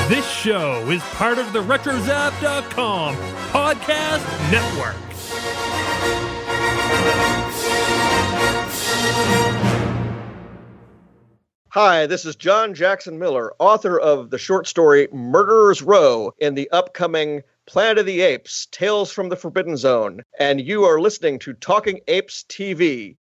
This show is part of the RetroZap.com podcast network. Hi, this is John Jackson Miller, author of the short story Murderer's Row in the upcoming Planet of the Apes, Tales from the Forbidden Zone, and you are listening to Talking Apes TV.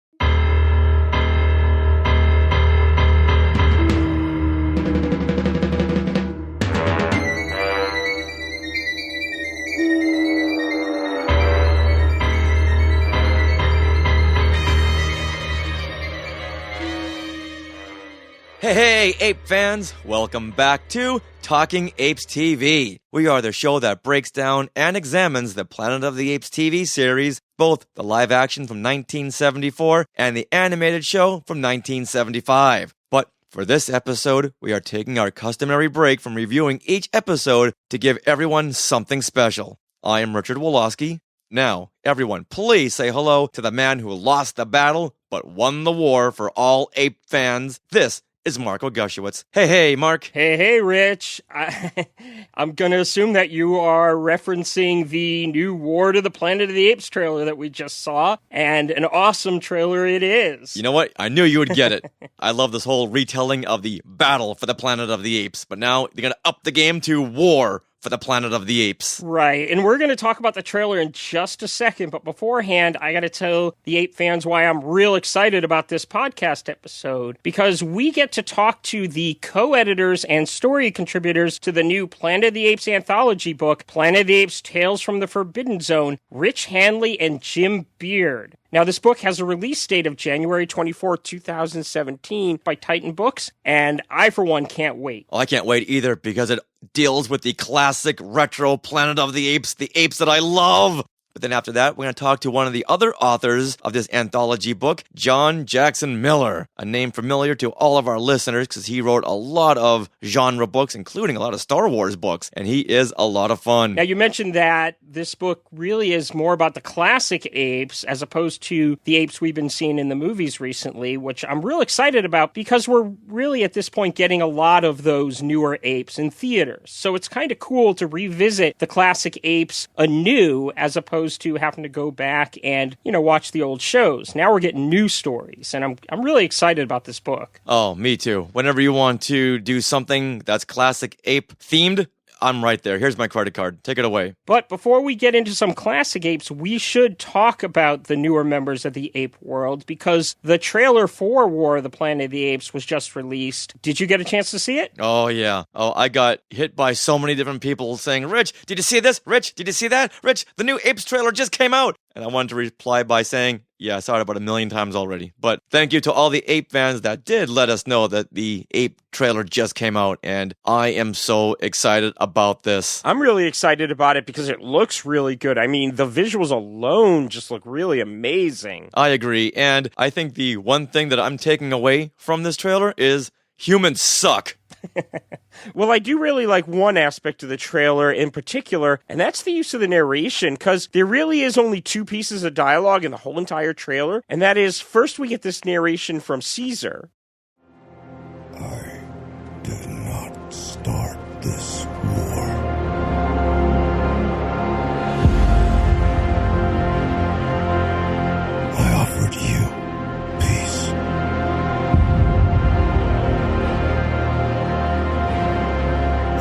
Hey, Ape fans! Welcome back to Talking Apes TV. We are the show that breaks down and examines the Planet of the Apes TV series, both the live action from 1974 and the animated show from 1975. But for this episode, we are taking our customary break from reviewing each episode to give everyone something special. I am Richard Woloski. Now, everyone, please say hello to the man who lost the battle but won the war for all ape fans. This is Marco Gushewitz. Hey, Mark. Hey, Rich. I'm going to assume that you are referencing the new War to the Planet of the Apes trailer that we just saw, and an awesome trailer it is. You know what? I knew you would get it. I love this whole retelling of the battle for the Planet of the Apes, but now they're going to up the game to war for the Planet of the Apes. Right, and we're going to talk about the trailer in just a second, but beforehand, I got to tell the Ape fans why I'm real excited about this podcast episode, because we get to talk to the co-editors and story contributors to the new Planet of the Apes anthology book, Planet of the Apes Tales from the Forbidden Zone, Rich Handley and Jim Beard. Now, this book has a release date of January 24, 2017 by Titan Books, and I, for one, can't wait. Oh, I can't wait either, because it deals with the classic retro Planet of the apes that I love. But then after that, we're going to talk to one of the other authors of this anthology book, John Jackson Miller, a name familiar to all of our listeners because he wrote a lot of genre books, including a lot of Star Wars books, and he is a lot of fun. Now, you mentioned that this book really is more about the classic apes as opposed to the apes we've been seeing in the movies recently, which I'm real excited about because we're really at this point getting a lot of those newer apes in theaters. So it's kind of cool to revisit the classic apes anew as opposed to having to go back and, watch the old shows. Now we're getting new stories, and I'm really excited about this book. Oh, me too. Whenever you want to do something that's classic ape themed, I'm right there. Here's my credit card. Take it away. But before we get into some classic apes, we should talk about the newer members of the ape world, because the trailer for War of the Planet of the Apes was just released. Did you get a chance to see it? Oh, yeah. Oh, I got hit by so many different people saying, Rich, did you see this? Rich, did you see that? Rich, the new Apes trailer just came out. And I wanted to reply by saying, yeah, I saw it about 1 million times already. But thank you to all the Ape fans that did let us know that the Ape trailer just came out, and I am so excited about this. I'm really excited about it because it looks really good. I mean, the visuals alone just look really amazing. I agree, and I think the one thing that I'm taking away from this trailer is humans suck. Well, I do really like one aspect of the trailer in particular, and that's the use of the narration, because there really is only 2 pieces of dialogue in the whole entire trailer, and that is, first we get this narration from Caesar. I did not start this war. I offered you peace.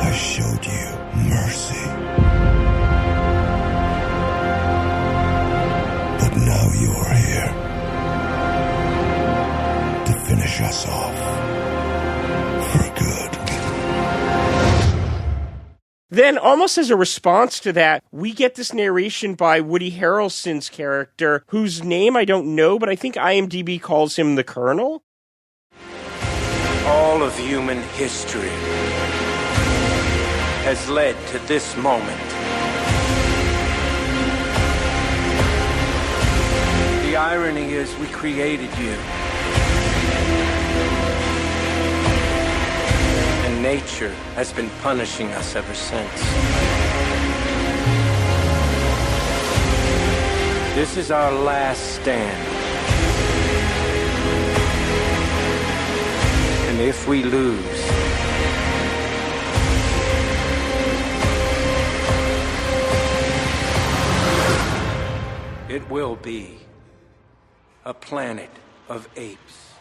I showed you mercy. But now you are here to finish us off for good. Then, almost as a response to that, we get this narration by Woody Harrelson's character, whose name I don't know, but I think IMDb calls him the Colonel. All of human history has led to this moment. The irony is we created you. And nature has been punishing us ever since. This is our last stand. And if we lose, will be a planet of apes.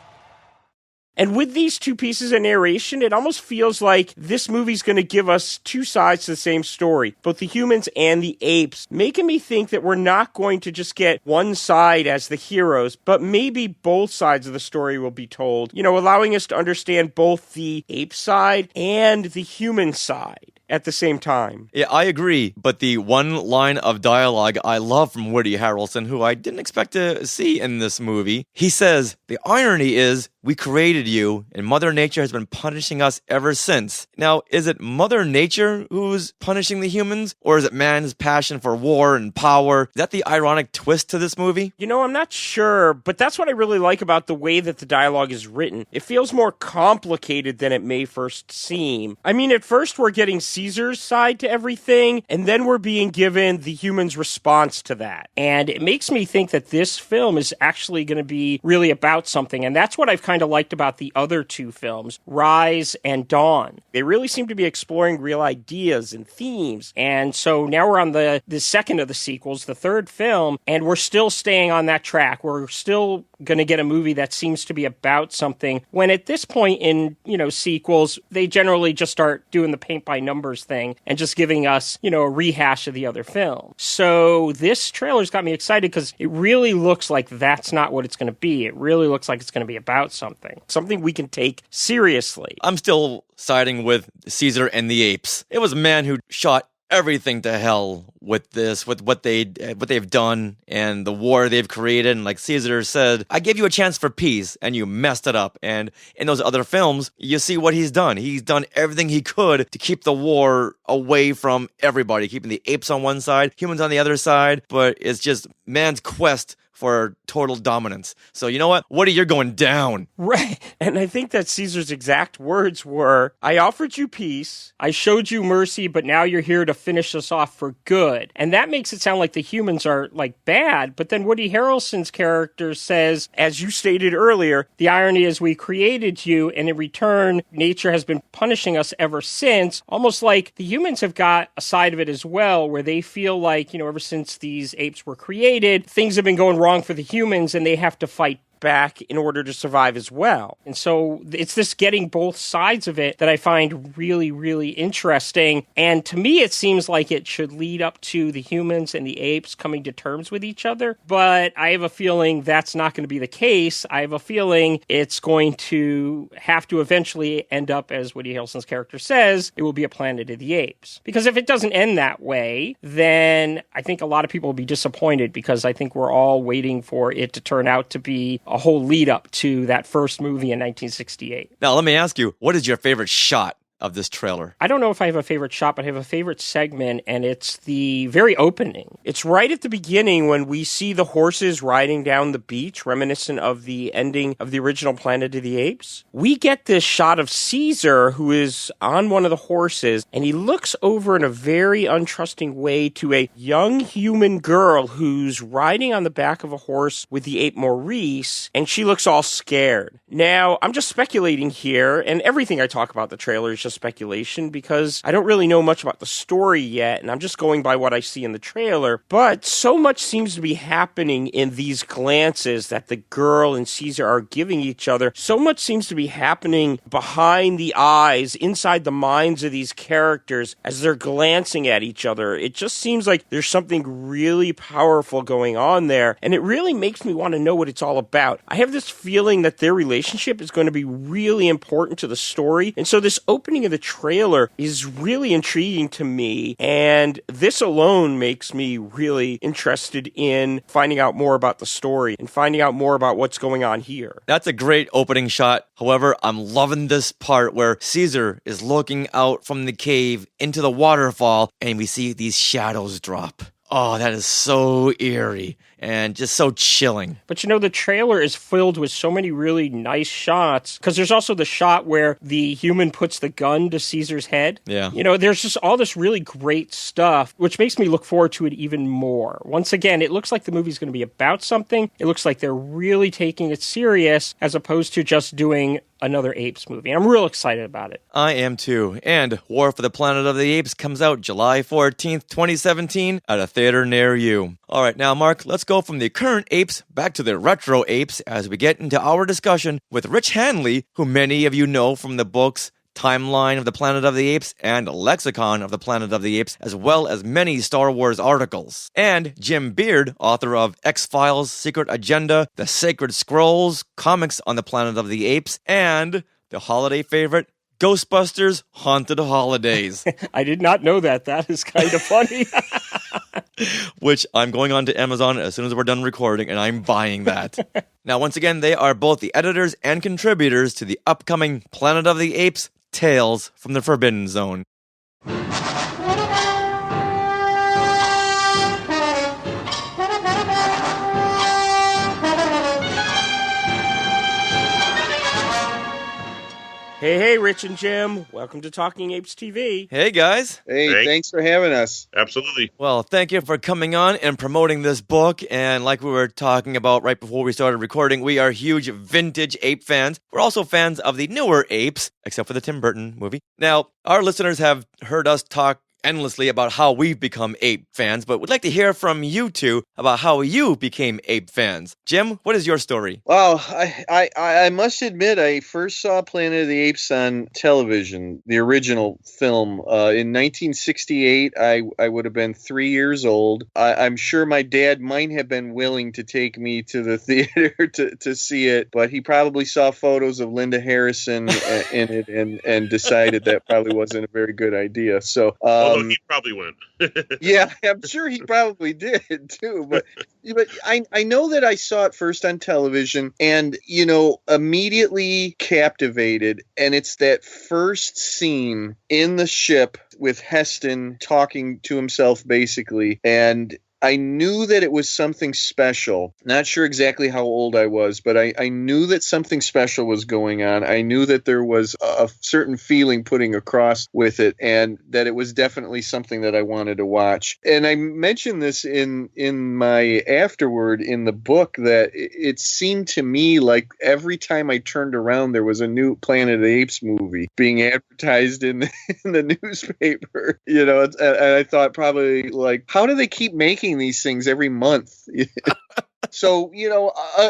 And with these two pieces of narration, it almost feels like this movie's going to give us two sides to the same story, both the humans and the apes, making me think that we're not going to just get one side as the heroes, but maybe both sides of the story will be told, allowing us to understand both the ape side and the human side at the same time. Yeah, I agree, but the one line of dialogue I love from Woody Harrelson, who I didn't expect to see in this movie, he says, "The irony is, we created you, and Mother Nature has been punishing us ever since." Now, is it Mother Nature who's punishing the humans, or is it man's passion for war and power? Is that the ironic twist to this movie? I'm not sure, but that's what I really like about the way that the dialogue is written. It feels more complicated than it may first seem. I mean, at first we're getting Caesar's side to everything, and then we're being given the human's response to that. And it makes me think that this film is actually going to be really about something, and that's what I've kind of liked about the other two films, Rise and Dawn. They really seem to be exploring real ideas and themes, and so now we're on the second of the sequels, the third film, and we're still staying on that track. We're still going to get a movie that seems to be about something, when at this point in, sequels, they generally just start doing the paint by numbers thing and just giving us, a rehash of the other film. So this trailer's got me excited because it really looks like that's not what it's going to be. It really looks like it's going to be about something we can take seriously. I'm still siding with Caesar and the apes. It was a man who shot everything to hell with this, with what they've done and the war they've created. And like Caesar said, I gave you a chance for peace and you messed it up. And in those other films, you see what he's done. He's done everything he could to keep the war away from everybody, keeping the apes on one side, humans on the other side. But it's just man's quest for total dominance. So you know what? Woody, you're going down. Right. And I think that Caesar's exact words were, I offered you peace, I showed you mercy, but now you're here to finish us off for good. And that makes it sound like the humans are bad, but then Woody Harrelson's character says, as you stated earlier, the irony is we created you, and in return, nature has been punishing us ever since, almost like the humans have got a side of it as well, where they feel like, ever since these apes were created, things have been going wrong for the humans and they have to fight back in order to survive as well. And so it's this getting both sides of it that I find really, really interesting. And to me, it seems like it should lead up to the humans and the apes coming to terms with each other. But I have a feeling that's not going to be the case. I have a feeling it's going to have to eventually end up, as Woody Harrelson's character says, it will be a Planet of the Apes. Because if it doesn't end that way, then I think a lot of people will be disappointed, because I think we're all waiting for it to turn out to be a whole lead up to that first movie in 1968. Now, let me ask you, what is your favorite shot of this trailer? I don't know if I have a favorite shot, but I have a favorite segment, and it's the very opening. It's right at the beginning when we see the horses riding down the beach, reminiscent of the ending of the original Planet of the Apes. We get this shot of Caesar, who is on one of the horses, and he looks over in a very untrusting way to a young human girl who's riding on the back of a horse with the ape Maurice, and she looks all scared. Now, I'm just speculating here, and everything I talk about the trailer is just speculation, because I don't really know much about the story yet, and I'm just going by what I see in the trailer. But so much seems to be happening in these glances that the girl and Caesar are giving each other. So much seems to be happening behind the eyes, inside the minds of these characters as they're glancing at each other. It just seems like there's something really powerful going on there, and it really makes me want to know what it's all about. I have this feeling that their relationship is going to be really important to the story, and so this opening of the trailer is really intriguing to me, and this alone makes me really interested in finding out more about the story and finding out more about what's going on here. That's a great opening shot. However, I'm loving this part where Caesar is looking out from the cave into the waterfall, and we see these shadows drop. Oh, that is so eerie and just so chilling. But the trailer is filled with so many really nice shots, because there's also the shot where the human puts the gun to Caesar's head. Yeah. There's just all this really great stuff, which makes me look forward to it even more. Once again, it looks like the movie's going to be about something. It looks like they're really taking it serious, as opposed to just doing another Apes movie. I'm real excited about it. I am too. And War for the Planet of the Apes comes out July 14th, 2017 at a theater near you. All right, now, Mark, let's go from the current apes back to the retro apes as we get into our discussion with Rich Handley, who many of you know from the books Timeline of the Planet of the Apes and Lexicon of the Planet of the Apes, as well as many Star Wars articles. And Jim Beard, author of X-Files, Secret Agenda, The Sacred Scrolls, Comics on the Planet of the Apes, and the holiday favorite, Ghostbusters Haunted Holidays. I did not know that. That is kind of funny. Which I'm going on to Amazon as soon as we're done recording, and I'm buying that. Now, once again, they are both the editors and contributors to the upcoming Planet of the Apes Tales from the Forbidden Zone. Hey, Rich and Jim. Welcome to Talking Apes TV. Hey, guys. Hey, thanks for having us. Absolutely. Well, thank you for coming on and promoting this book. And like we were talking about right before we started recording, we are huge vintage ape fans. We're also fans of the newer apes, except for the Tim Burton movie. Now, our listeners have heard us talk endlessly about how we've become ape fans, but we'd like to hear from you two about how you became ape fans. Jim, what is your story? Well, I must admit, I first saw Planet of the Apes on television, the original film. In 1968, I would have been 3 years old. I'm sure my dad might have been willing to take me to the theater to see it, but he probably saw photos of Linda Harrison in it and decided that probably wasn't a very good idea. So, although he probably went. Yeah, I'm sure he probably did too. But I know that I saw it first on television and, immediately captivated. And it's that first scene in the ship with Heston talking to himself, basically. And I knew that it was something special. Not sure exactly how old I was, but I knew that something special was going on. I knew that there was a certain feeling putting across with it, and that it was definitely something that I wanted to watch. And I mentioned this in my afterword in the book, that it seemed to me like every time I turned around, there was a new Planet of the Apes movie being advertised in the newspaper. And I thought probably, like, how do they keep making these things every month? So,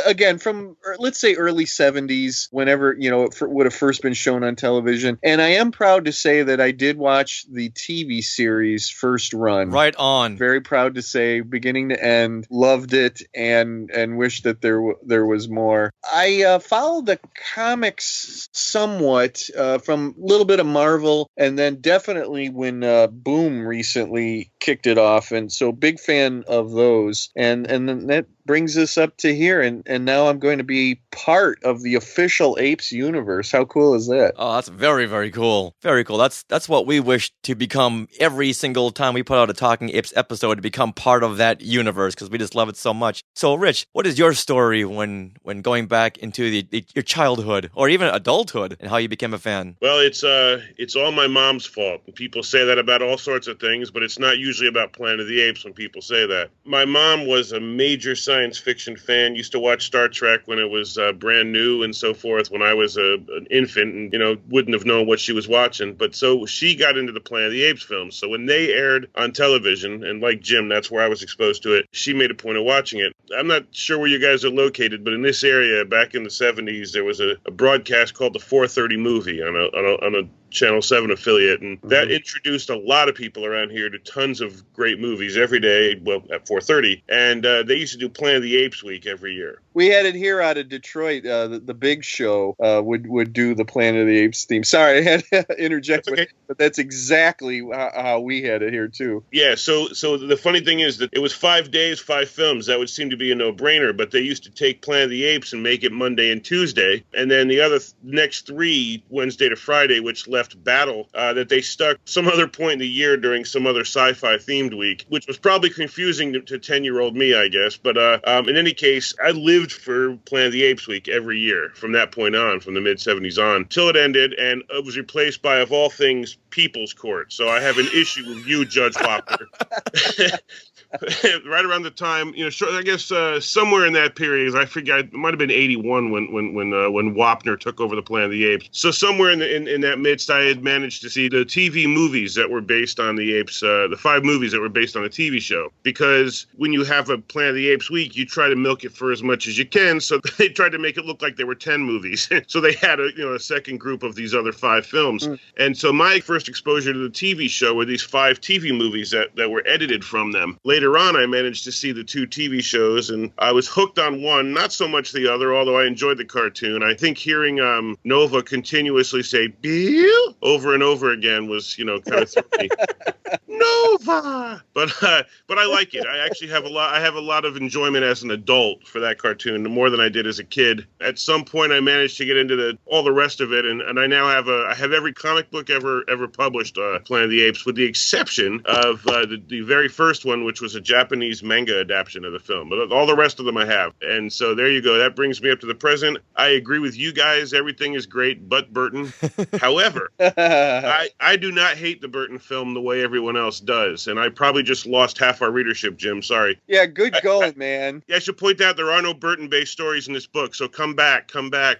again, from, let's say, early 70s, whenever, it would have first been shown on television. And I am proud to say that I did watch the TV series first run. Right on. Very proud to say, beginning to end, loved it and wish that there was more. I followed the comics somewhat from a little bit of Marvel, and then definitely when Boom recently kicked it off. And so big fan of those. And then that brings us up to here, and now I'm going to be part of the official Apes universe. How cool is that? Oh, that's very, very cool. Very cool. That's what we wish to become every single time we put out a Talking Apes episode, to become part of that universe, because we just love it so much. So, Rich, what is your story when going back into your childhood or even adulthood and how you became a fan? Well, it's all my mom's fault. People say that about all sorts of things, but it's not usually about Planet of the Apes when people say that. My mom was a major science fiction fan, used to watch Star Trek when it was brand new and so forth, when I was an infant and, wouldn't have known what she was watching. But so she got into the Planet of the Apes films. So when they aired on television, and like Jim, that's where I was exposed to it, she made a point of watching it. I'm not sure where you guys are located, but in this area, back in the 70s, there was a broadcast called the 4:30 movie on a Channel 7 affiliate, and that introduced a lot of people around here to tons of great movies every day, well, at 4:30, and they used to do Planet of the Apes Week every year. We had it here out of Detroit. The Big Show would do the Planet of the Apes theme. Sorry, I had to interject, but that's exactly how we had it here, too. Yeah, so the funny thing is that it was 5 days, 5 films. That would seem to be a no-brainer, but they used to take Planet of the Apes and make it Monday and Tuesday, and then the other next 3, Wednesday to Friday, which left Battle, that they stuck some other point in the year during some other sci-fi themed week, which was probably confusing to 10-year-old me, I guess. But in any case, I lived for Planet of the Apes Week every year from that point on, from the mid-70s on, till it ended, and it was replaced by, of all things, People's Court. So I have an issue with you, Judge Whopper. right around the time, I guess somewhere in that period, I forget, it might have been 81 when Wapner took over the Planet of the Apes. So somewhere in that midst, I had managed to see the TV movies that were based on the Apes, the 5 movies that were based on the TV show. Because when you have a Planet of the Apes week, you try to milk it for as much as you can. So they tried to make it look like there were 10 movies. So they had a second group of these other 5 films. And so my first exposure to the TV show were these 5 TV movies that were edited from them. Later on, I managed to see the 2 TV shows, and I was hooked on one, not so much the other, although I enjoyed the cartoon. I think hearing Nova continuously say "Bill" over and over again was, kind of threw me. Nova! But I like it. I actually have a lot of enjoyment as an adult for that cartoon, more than I did as a kid. At some point, I managed to get into all the rest of it, and I now have every comic book ever published, Planet of the Apes, with the exception of the very first one, which was a Japanese manga adaptation of the film. But all the rest of them I have. And so there you go. That brings me up to the present. I agree with you guys. Everything is great but Burton. However, I do not hate the Burton film the way everyone else does. And I probably just lost half our readership, Jim. Sorry. Yeah, good going, man. I should point out there are no Burton-based stories in this book, so come back.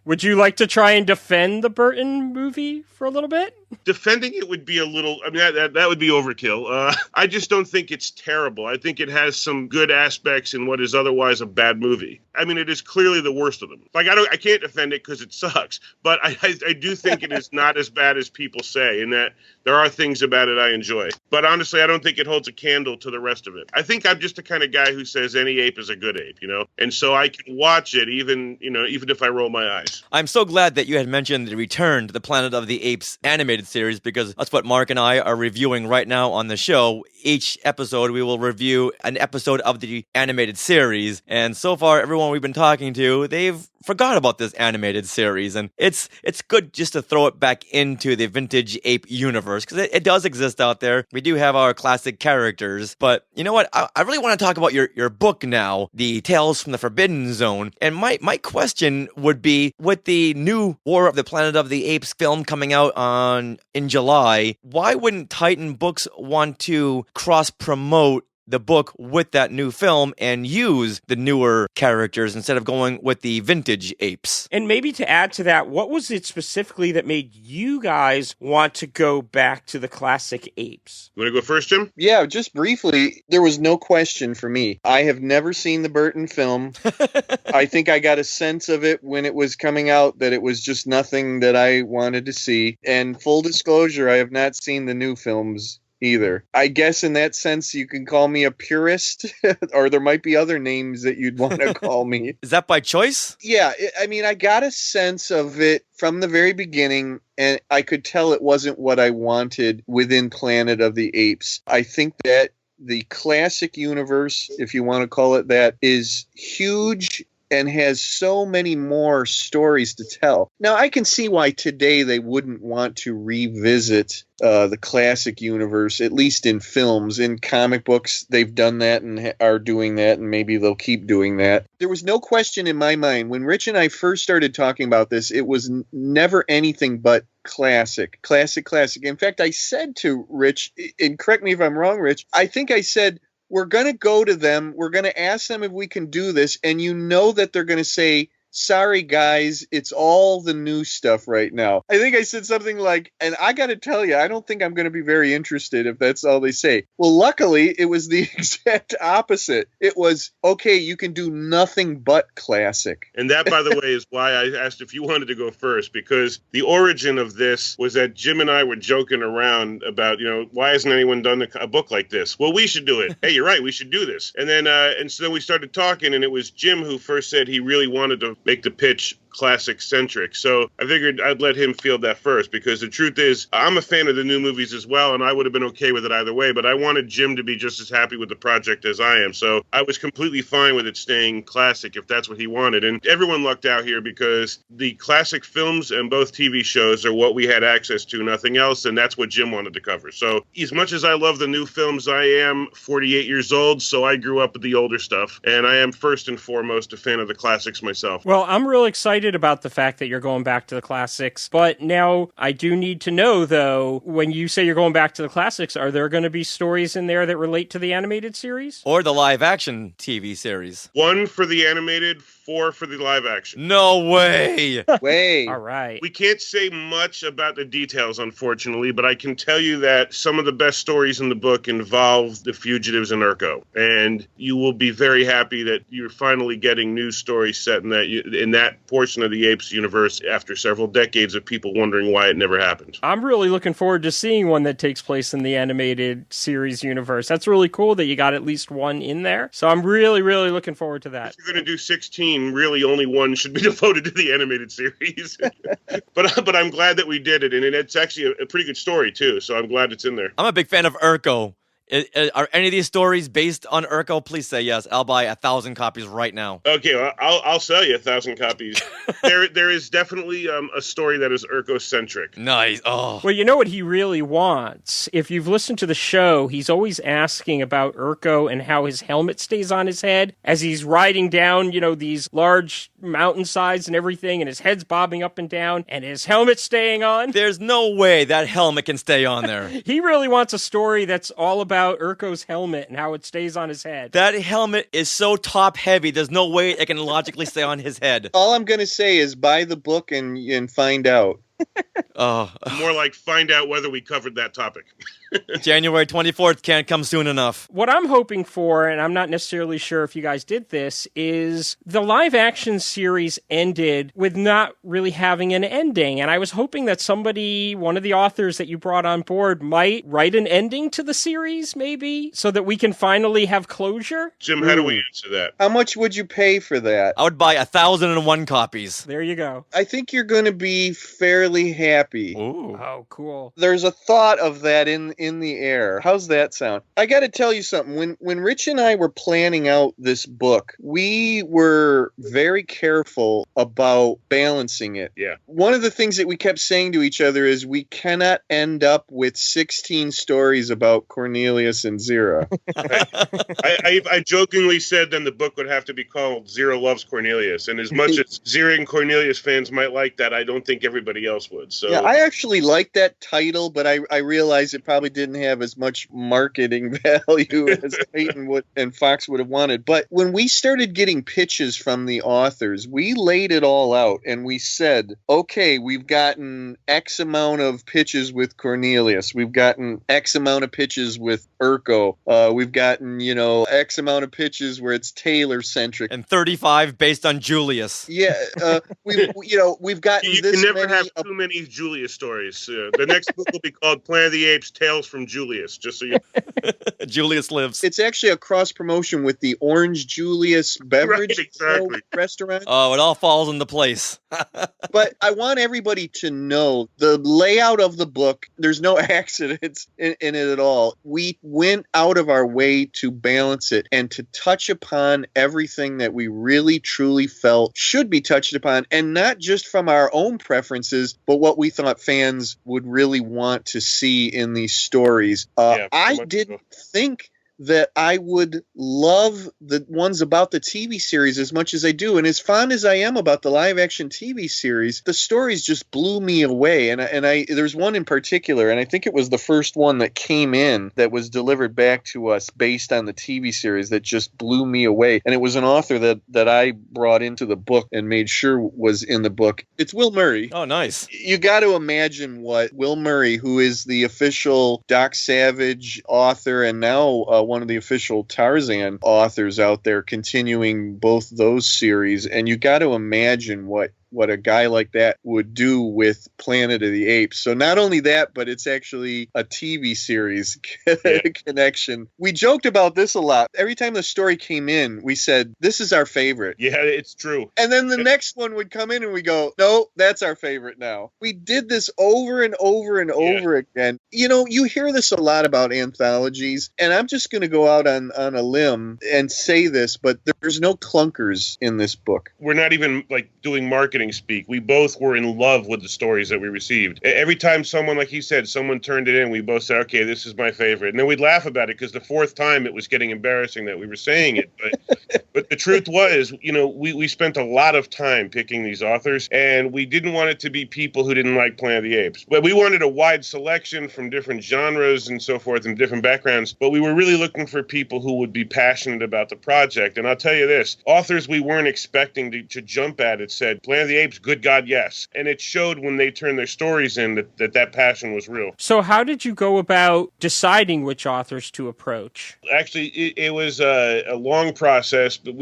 Would you like to try and defend the Burton movie for a little bit? Defending it would be a little, that would be overkill. I just don't think it's terrible. I think it has some good aspects in what is otherwise a bad movie. I mean, it is clearly the worst of them. Like, I can't defend it because it sucks, but I do think it is not as bad as people say, in that there are things about it I enjoy. But honestly, I don't think it holds a candle to the rest of it. I think I'm just the kind of guy who says any ape is a good ape, and so I can watch it even if I roll my eyes. I'm so glad that you had mentioned the return to the Planet of the Apes animated series, because that's what Mark and I are reviewing right now on the show. Each episode, we will review an episode of the animated series, and so far, everyone we've been talking to, they've forgot about this animated series, and it's good just to throw it back into the vintage ape universe, because it does exist out there. We do have our classic characters, but you know what? I really want to talk about your book now, the Tales from the Forbidden Zone, and my question would be, with the new War of the Planet of the Apes film coming out in July, why wouldn't Titan Books want to cross-promote the book with that new film and use the newer characters instead of going with the vintage apes? And maybe to add to that, what was it specifically that made you guys want to go back to the classic apes? You want to go first, Jim? Yeah, just briefly, there was no question for me. I have never seen the Burton film. I think I got a sense of it when it was coming out, that it was just nothing that I wanted to see. And full disclosure, I have not seen the new films either. I guess in that sense, you can call me a purist, or there might be other names that you'd want to call me. Is that by choice? Yeah, I got a sense of it from the very beginning, and I could tell it wasn't what I wanted within Planet of the Apes. I think that the classic universe, if you want to call it that, is huge and has so many more stories to tell. Now, I can see why today they wouldn't want to revisit the classic universe, at least in films. In comic books, they've done that and are doing that, and maybe they'll keep doing that. There was no question in my mind, when Rich and I first started talking about this, it was never anything but classic. In fact, I said to Rich, and correct me if I'm wrong, Rich, I think I said, we're going to go to them, we're going to ask them if we can do this, and you know that they're going to say, sorry, guys, it's all the new stuff right now. I think I said something like, and I got to tell you, I don't think I'm going to be very interested if that's all they say. Well, luckily, it was the exact opposite. It was, okay, you can do nothing but classic. And that, by the way, is why I asked if you wanted to go first, because the origin of this was that Jim and I were joking around about, why hasn't anyone done a book like this? Well, we should do it. Hey, you're right, we should do this. And then, so then we started talking, and it was Jim who first said he really wanted to make the pitch classic centric. So I figured I'd let him field that first, because the truth is I'm a fan of the new movies as well, and I would have been okay with it either way, but I wanted Jim to be just as happy with the project as I am. So I was completely fine with it staying classic if that's what he wanted. And everyone lucked out here, because the classic films and both TV shows are what we had access to, nothing else, and that's what Jim wanted to cover. So as much as I love the new films, I am 48 years old, so I grew up with the older stuff, and I am first and foremost a fan of the classics myself. Well, I'm real excited excited about the fact that you're going back to the classics. But now I do need to know, though, when you say you're going back to the classics, are there going to be stories in there that relate to the animated series? Or the live-action TV series. 1 for the animated, 4 for the live action. No way! All right. We can't say much about the details, unfortunately, but I can tell you that some of the best stories in the book involve the fugitives in Urko. And you will be very happy that you're finally getting new stories set in that portion of the Apes universe after several decades of people wondering why it never happened. I'm really looking forward to seeing one that takes place in the animated series universe. That's really cool that you got at least one in there. So I'm really, really looking forward to that. If you're going to do 16, really only one should be devoted to the animated series. but I'm glad that we did it, and it's actually a pretty good story, too, so I'm glad it's in there. I'm a big fan of Urko. Are any of these stories based on Urko? Please say yes. I'll buy 1,000 copies right now. Okay, well, I'll sell you 1,000 copies. There is definitely a story that is Urko-centric. Nice. Oh. Well, you know what he really wants? If you've listened to the show, he's always asking about Urko and how his helmet stays on his head as he's riding down, these large mountainsides and everything, and his head's bobbing up and down, and his helmet's staying on. There's no way that helmet can stay on there. He really wants a story that's all about Urko's helmet and how it stays on his head. That helmet is so top heavy, there's no way it can logically stay on his head. All I'm going to say is buy the book and find out. More like find out whether we covered that topic. January 24th can't come soon enough. What I'm hoping for, and I'm not necessarily sure if you guys did this, is the live action series ended with not really having an ending. And I was hoping that one of the authors that you brought on board might write an ending to the series, maybe, so that we can finally have closure. Jim, how do we answer that? How much would you pay for that? I would buy 1,001 copies. There you go. I think you're going to be fairly happy. Ooh. Oh, cool. There's a thought of that in the air. How's that sound? I got to tell you something. When Rich and I were planning out this book, we were very careful about balancing it. Yeah. One of the things that we kept saying to each other is we cannot end up with 16 stories about Cornelius and Zira. I jokingly said then the book would have to be called Zira Loves Cornelius. And as much as Zira and Cornelius fans might like that, I don't think everybody else would. So yeah, I actually like that title, but I realized it probably didn't have as much marketing value as Peyton would and Fox would have wanted. But when we started getting pitches from the authors, we laid it all out and we said, okay, we've gotten X amount of pitches with Cornelius. We've gotten X amount of pitches with Urko. We've gotten, X amount of pitches where it's Taylor-centric. And 35 based on Julius. Yeah, we've gotten you this can never many have too many Julius stories. The next book will be called Planet of the Apes, Tales from Julius, just so you Julius lives. It's actually a cross-promotion with the Orange Julius beverage restaurant. Oh, it all falls into place. But I want everybody to know the layout of the book, there's no accidents in it at all. We went out of our way to balance it and to touch upon everything that we really, truly felt should be touched upon, and not just from our own preferences, but what we thought fans would really want to see in these stories. I didn't think that I would love the ones about the TV series as much as I do. And as fond as I am about the live action TV series, the stories just blew me away. And there's one in particular, and I think it was the first one that came in that was delivered back to us based on the TV series that just blew me away. And it was an author that I brought into the book and made sure was in the book. It's Will Murray. Oh, nice. You got to imagine what Will Murray, who is the official Doc Savage author and now one of the official Tarzan authors out there, continuing both those series. And you got to imagine what a guy like that would do with Planet of the Apes. So not only that, but it's actually a TV series connection. We joked about this a lot. Every time the story came in, we said, this is our favorite. Yeah, it's true. And then the next one would come in and we go, no, that's our favorite now. We did this over and over and over again. You hear this a lot about anthologies, and I'm just going to go out on a limb and say this, but there's no clunkers in this book. We're not even doing marketing speak. We both were in love with the stories that we received. Every time someone, like he said, someone turned it in, we both said, okay, this is my favorite. And then we'd laugh about it because the fourth time it was getting embarrassing that we were saying it. But But the truth was, we spent a lot of time picking these authors, and we didn't want it to be people who didn't like Planet of the Apes. But we wanted a wide selection from different genres and so forth and different backgrounds, but we were really looking for people who would be passionate about the project. And I'll tell you this, authors we weren't expecting to jump at it said, Planet of the Apes, good God, yes. And it showed when they turned their stories in that passion was real. So how did you go about deciding which authors to approach? Actually, it was a long process, but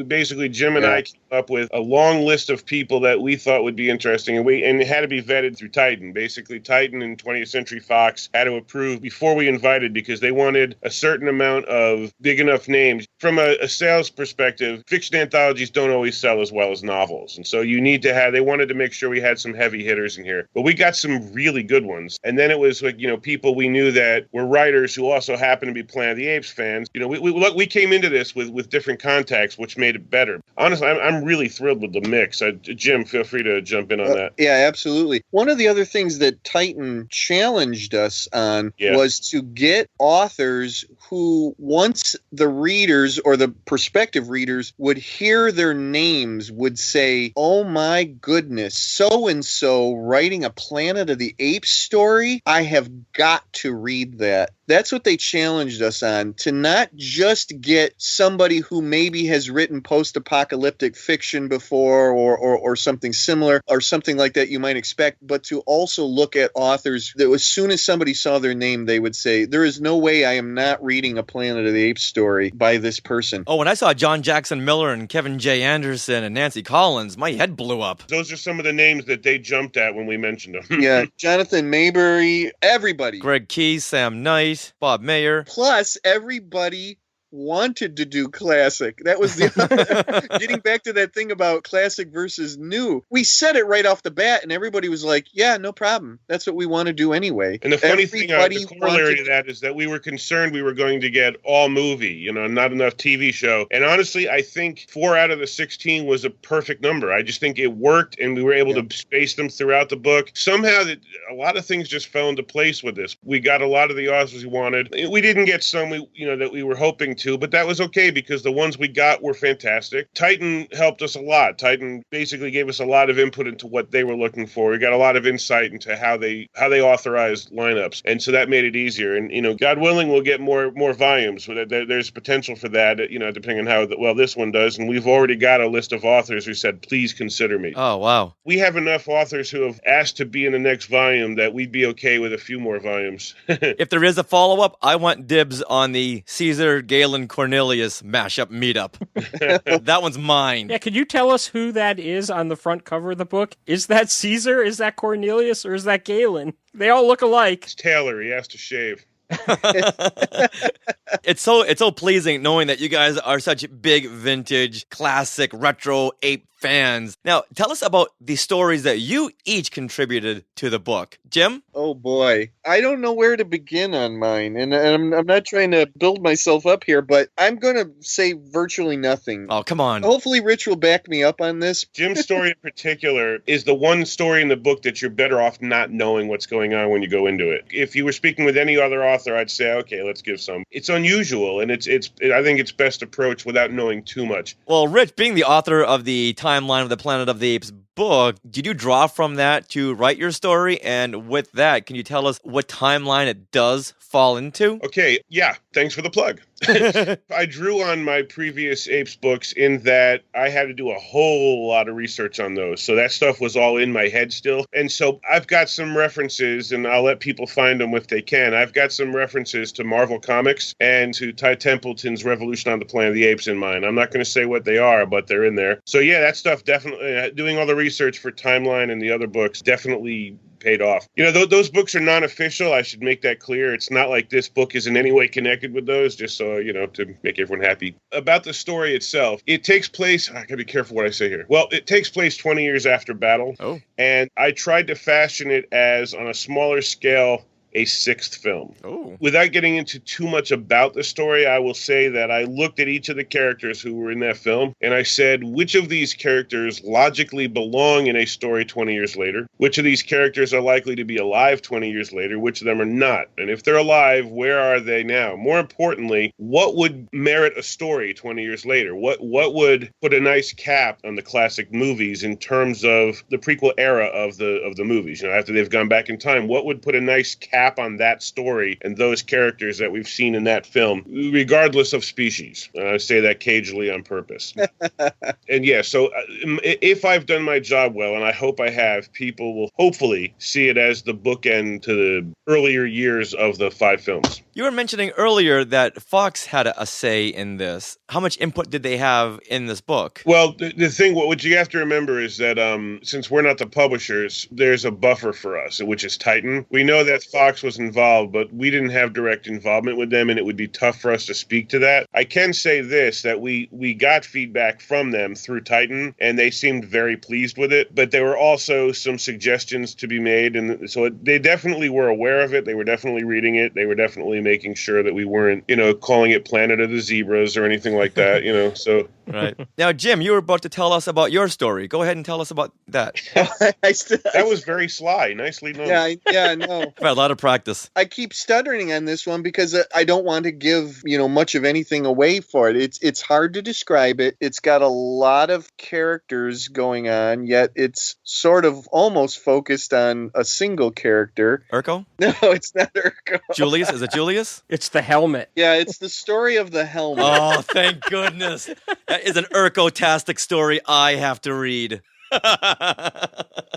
Jim and I came up with a long list of people that we thought would be interesting, and it had to be vetted through Titan. Basically, Titan and 20th Century Fox had to approve before we invited, because they wanted a certain amount of big enough names. From a sales perspective, fiction anthologies don't always sell as well as novels, and so they wanted to make sure we had some heavy hitters in here. But we got some really good ones, and then it was people we knew that were writers who also happened to be Planet of the Apes fans. We came into this with different contacts, which made it better. Honestly, I'm really thrilled with the mix. Jim, feel free to jump in on that. Yeah, absolutely. One of the other things that Titan challenged us on was to get authors who, once the readers or the prospective readers would hear their names, would say, oh my goodness, so-and-so writing a Planet of the Apes story? I have got to read that. That's what they challenged us on, to not just get somebody who maybe has written post-apocalyptic fiction before or something similar or something like that you might expect, but to also look at authors that as soon as somebody saw their name, they would say, there is no way I am not reading a Planet of the Apes story by this person. Oh, when I saw John Jackson Miller and Kevin J. Anderson and Nancy Collins, my head blew up. Those are some of the names that they jumped at when we mentioned them. Yeah, Jonathan Maberry, everybody. Greg Keyes, Sam Knight, Bob Mayer. Plus, everybody wanted to do classic. That was the getting back to that thing about classic versus new. We said it right off the bat, and everybody was like, yeah, no problem. That's what we want to do anyway. And the funny thing, the corollary to that is that we were concerned we were going to get all movie, not enough TV show. And honestly, I think 4 out of the 16 was a perfect number. I just think it worked, and we were able to space them throughout the book. Somehow, a lot of things just fell into place with this. We got a lot of the authors we wanted. We didn't get some that we were hoping to, but that was okay because the ones we got were fantastic. Titan helped us a lot. Titan basically gave us a lot of input into what they were looking for. We got a lot of insight into how they authorized lineups, and so that made it easier. And God willing, we'll get more volumes. There's potential for that, depending on how well this one does. And we've already got a list of authors who said, please consider me. Oh, wow. We have enough authors who have asked to be in the next volume that we'd be okay with a few more volumes. If there is a follow-up, I want dibs on the Caesar Galen Cornelius mashup meetup. That one's mine. Yeah, could you tell us who that is on the front cover of the book? Is that Caesar? Is that Cornelius? Or is that Galen? They all look alike. It's Taylor. He has to shave. It's so pleasing knowing that you guys are such big vintage, classic, retro ape fans. Now, tell us about the stories that you each contributed to the book. Jim? Oh, boy. I don't know where to begin on mine, and I'm not trying to build myself up here, but I'm going to say virtually nothing. Oh, come on. Hopefully Rich will back me up on this. Jim's story in particular is the one story in the book that you're better off not knowing what's going on when you go into it. If you were speaking with any other author, I'd say, okay, let's give some. It's unusual, and I think it's best approached without knowing too much. Well, Rich, being the author of the timeline of the Planet of the Apes book, did you draw from that to write your story? And with that, can you tell us what timeline it does fall into? Okay, yeah, thanks for the plug. I drew on my previous Apes books in that I had to do a whole lot of research on those. So that stuff was all in my head still. And so I've got some references, and I'll let people find them if they can. I've got some references to Marvel Comics and to Ty Templeton's Revolution on the Planet of the Apes in mine. I'm not going to say what they are, but they're in there. So yeah, that stuff definitely, doing all the research for Timeline and the other books definitely paid off. Those books are non-official. I should make that clear. It's not like this book is in any way connected with those, just so, to make everyone happy. About the story itself, it takes place, I gotta be careful what I say here. Well, it takes place 20 years after battle. Oh. And I tried to fashion it as, on a smaller scale, a 6th film. Oh. Without getting into too much about the story, I will say that I looked at each of the characters who were in that film, and I said, which of these characters logically belong in a story 20 years later? Which of these characters are likely to be alive 20 years later? Which of them are not? And if they're alive, where are they now? More importantly, what would merit a story 20 years later? What would put a nice cap on the classic movies in terms of the prequel era of the movies? You know, after they've gone back in time, what would put a nice cap on that story and those characters that we've seen in that film, regardless of species? I say that cagely on purpose. And yeah, so if I've done my job well, and I hope I have, people will hopefully see it as the bookend to the earlier years of the 5 films. You were mentioning earlier that Fox had a say in this. How much input did they have in this book? Well, the thing, what you have to remember is that since we're not the publishers, there's a buffer for us, which is Titan. We know that Fox was involved, but we didn't have direct involvement with them, and it would be tough for us to speak to that. I can say this, that we got feedback from them through Titan, and they seemed very pleased with it, but there were also some suggestions to be made, and so they definitely were aware of it. They were definitely reading it. They were definitely making sure that we weren't, calling it Planet of the Zebras or anything like that, so. Right. Now, Jim, you were about to tell us about your story. Go ahead and tell us about that. That was very sly. Nicely done. Yeah, I know. I've had a lot of practice. I keep stuttering on this one because I don't want to give, much of anything away for it. It's hard to describe it. It's got a lot of characters going on, yet it's sort of almost focused on a single character. Urko? No, it's not Urko. Julius? Is it Julius? It's the helmet. Yeah, it's the story of the helmet. Oh, thank goodness. That is an Urko-tastic story I have to read.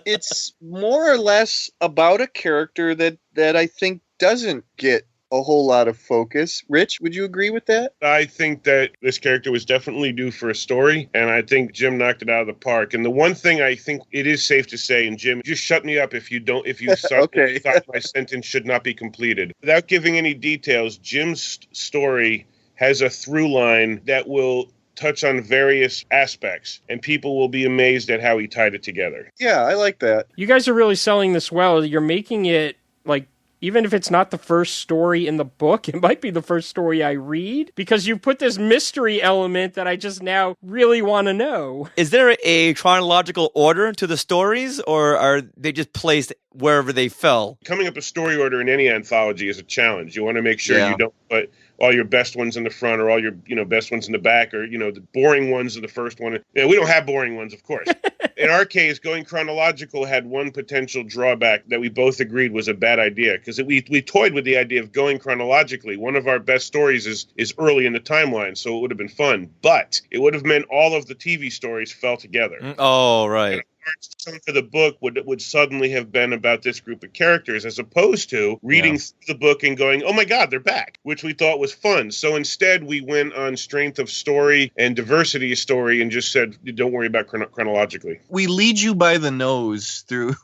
It's more or less about a character that I think doesn't get a whole lot of focus. Rich, would you agree with that? I think that this character was definitely due for a story, and I think Jim knocked it out of the park. And the one thing I think it is safe to say, and Jim, just shut me up if you Okay. thought my sentence should not be completed. Without giving any details, Jim's story has a through line that will touch on various aspects, and people will be amazed at how he tied it together. Yeah, I like that. You guys are really selling this well. You're making it like, even if it's not the first story in the book, it might be the first story I read, because you put this mystery element that I just now really want to know. Is there a chronological order to the stories, or are they just placed wherever they fell? Coming up a story order in any anthology is a challenge. You want to make sure you don't put all your best ones in the front or all your best ones in the back, or the boring ones are the first one. We don't have boring ones, of course. In our case, going chronological had one potential drawback that we both agreed was a bad idea, because we toyed with the idea of going chronologically. One of our best stories is early in the timeline, so it would have been fun, but it would have meant all of the TV stories fell together. Oh, right. Some for the book would suddenly have been about this group of characters, as opposed to reading the book and going, oh my God, they're back, which we thought was fun. So instead, we went on strength of story and diversity of story and just said, don't worry about chronologically. We lead you by the nose through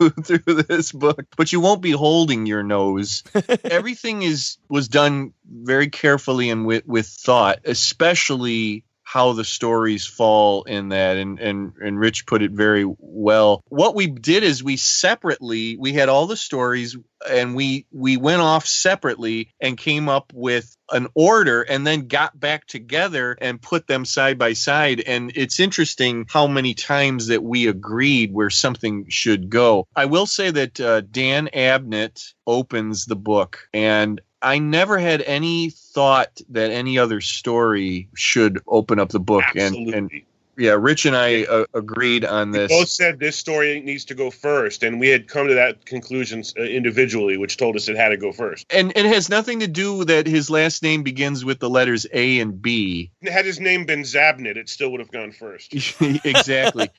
this book, but you won't be holding your nose. Everything was done very carefully and with thought, especially how the stories fall in that, and Rich put it very well. What we did is we had all the stories, and we went off separately and came up with an order, and then got back together and put them side by side. And it's interesting how many times that we agreed where something should go. I will say that Dan Abnett opens the book, and I never had any thought that any other story should open up the book. Absolutely. And yeah, Rich and I agreed on this. We both said this story needs to go first, and we had come to that conclusion individually, which told us it had to go first. And it has nothing to do that his last name begins with the letters A and B. Had his name been Zabnett, it still would have gone first. Exactly.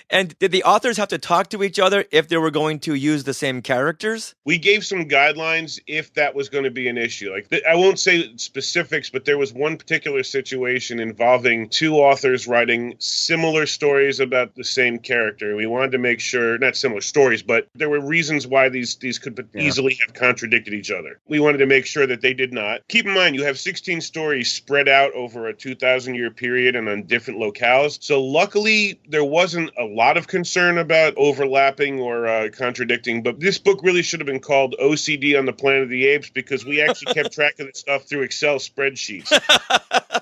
And did the authors have to talk to each other if they were going to use the same characters? We gave some guidelines if that was going to be an issue. I won't say specifics, but there was one particular situation involving two authors writing similar stories about the same character. We wanted to make sure, not similar stories, but there were reasons why these could easily have contradicted each other. We wanted to make sure that they did not. Keep in mind, you have 16 stories spread out over a 2,000-year period and on different locales. So luckily, there wasn't a lot of concern about overlapping or contradicting, but this book really should have been called OCD on the Planet of the Apes because we actually kept track of the stuff through Excel spreadsheets.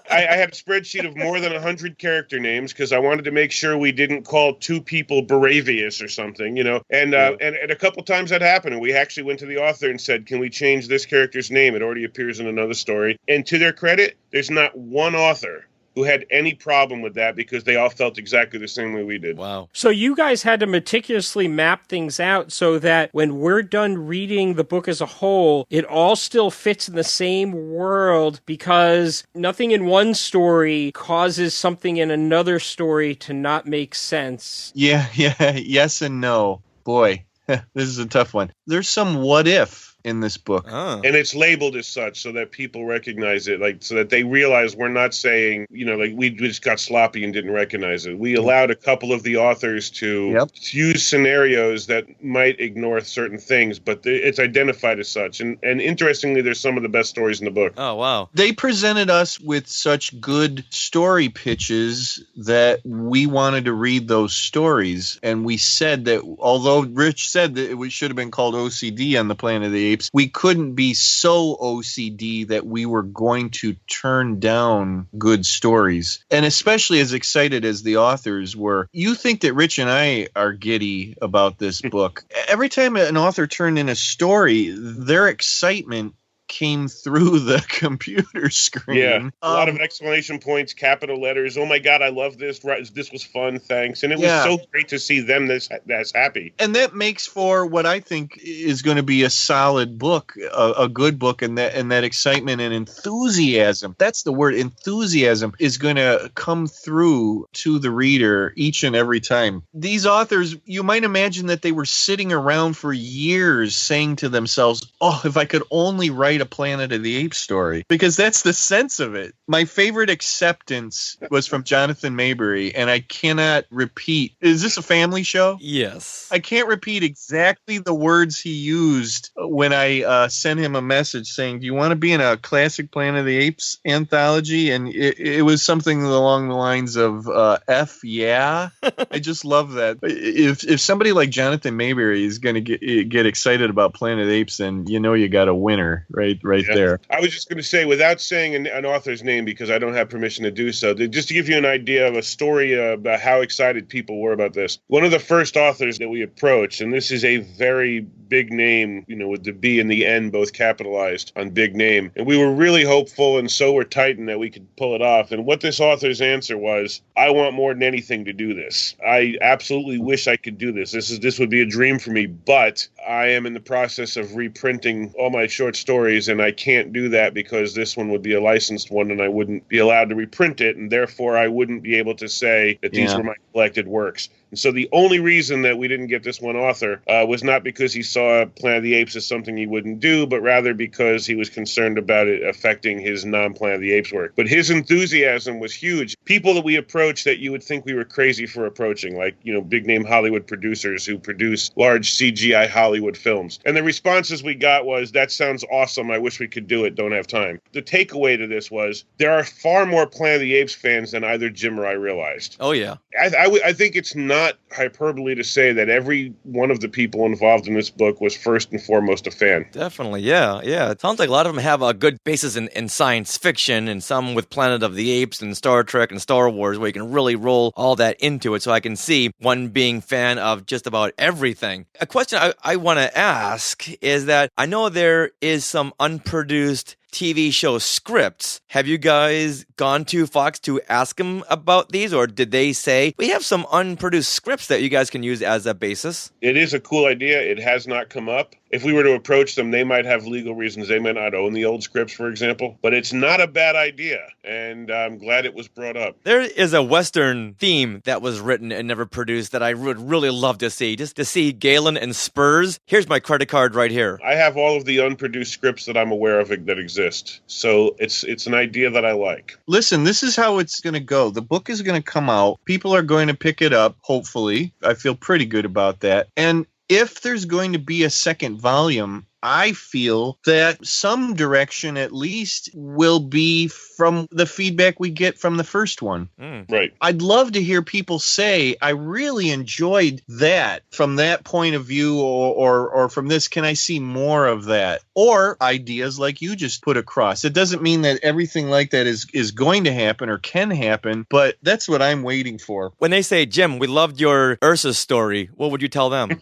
I had a spreadsheet of more than 100 character names because I wanted to make sure we didn't call two people Baravius or something, and a couple times that happened, and we actually went to the author and said, can we change this character's name? It already appears in another story. And to their credit, there's not one author who had any problem with that because they all felt exactly the same way we did. Wow. So you guys had to meticulously map things out so that when we're done reading the book as a whole, it all still fits in the same world because nothing in one story causes something in another story to not make sense. Yeah, yes and no. Boy, this is a tough one. There's some what if in this book. Oh. And it's labeled as such so that people recognize it, so that they realize we're not saying, we just got sloppy and didn't recognize it. We allowed a couple of the authors to use scenarios that might ignore certain things, but it's identified as such. And interestingly, there's some of the best stories in the book. Oh, wow. They presented us with such good story pitches that we wanted to read those stories. And we said that, although Rich said that it should have been called OCD on the Planet of the Apes, we couldn't be so OCD that we were going to turn down good stories. And especially as excited as the authors were, you think that Rich and I are giddy about this book. Every time an author turned in a story, their excitement came through the computer screen. Yeah, a lot of exclamation points, capital letters. Oh my God, I love this. This was fun. Thanks. And it was so great to see them that's happy. And that makes for what I think is going to be a solid book, a good book, and that excitement and enthusiasm. That's the word. Enthusiasm is going to come through to the reader each and every time. These authors, you might imagine that they were sitting around for years saying to themselves, oh, if I could only write a Planet of the Apes story, because that's the sense of it. My favorite acceptance was from Jonathan Maberry, and I cannot repeat. Is this a family show? Yes. I can't repeat exactly the words he used when I sent him a message saying, do you want to be in a classic Planet of the Apes anthology? And it was something along the lines of F, yeah. I just love that. If somebody like Jonathan Maberry is going to get excited about Planet of the Apes, then you got a winner, right there. I was just going to say, without saying an author's name because I don't have permission to do so, just to give you an idea of a story about how excited people were about this. One of the first authors that we approached, and this is a very big name, with the B and the N both capitalized on big name, and we were really hopeful and so were Titan that we could pull it off. And what this author's answer was, I want more than anything to do this. I absolutely wish I could do this. This would be a dream for me, but I am in the process of reprinting all my short stories, and I can't do that because this one would be a licensed one and I wouldn't be allowed to reprint it, and therefore I wouldn't be able to say that these were my collected works. And so the only reason that we didn't get this one author was not because he saw Planet of the Apes as something he wouldn't do, but rather because he was concerned about it affecting his non-Planet of the Apes work. But his enthusiasm was huge. People that we approached that you would think we were crazy for approaching, like, big-name Hollywood producers who produce large CGI Hollywood films. And the responses we got was, that sounds awesome. I wish we could do it. Don't have time. The takeaway to this was, there are far more Planet of the Apes fans than either Jim or I realized. Oh, yeah. I think it's not hyperbole to say that every one of the people involved in this book was first and foremost a fan. Definitely, yeah. It sounds like a lot of them have a good basis in science fiction, and some with Planet of the Apes and Star Trek and Star Wars, where you can really roll all that into it. So I can see one being fan of just about everything. A question I want to ask is that I know there is some unproduced TV show scripts. Have you guys gone to Fox to ask them about these, or did they say, we have some unproduced scripts that you guys can use as a basis? It is a cool idea. It has not come up. if we were to approach them, they might have legal reasons. They might not own the old scripts, for example. But it's not a bad idea, and I'm glad it was brought up. There is a Western theme that was written and never produced that I would really love to see. Just to see Galen and Spurs. Here's my credit card right here. I have all of the unproduced scripts that I'm aware of that exist. So it's an idea that I like. Listen, this is how it's going to go. The book is going to come out. People are going to pick it up, hopefully. I feel pretty good about that. And if there's going to be a second volume, I feel that some direction at least will be from the feedback we get from the first one. Right. I'd love to hear people say, I really enjoyed that from that point of view, or from this, can I see more of that? Or ideas like you just put across. It doesn't mean that everything like that is going to happen or can happen, but that's what I'm waiting for. When they say, Jim, we loved your Ursa story, what would you tell them?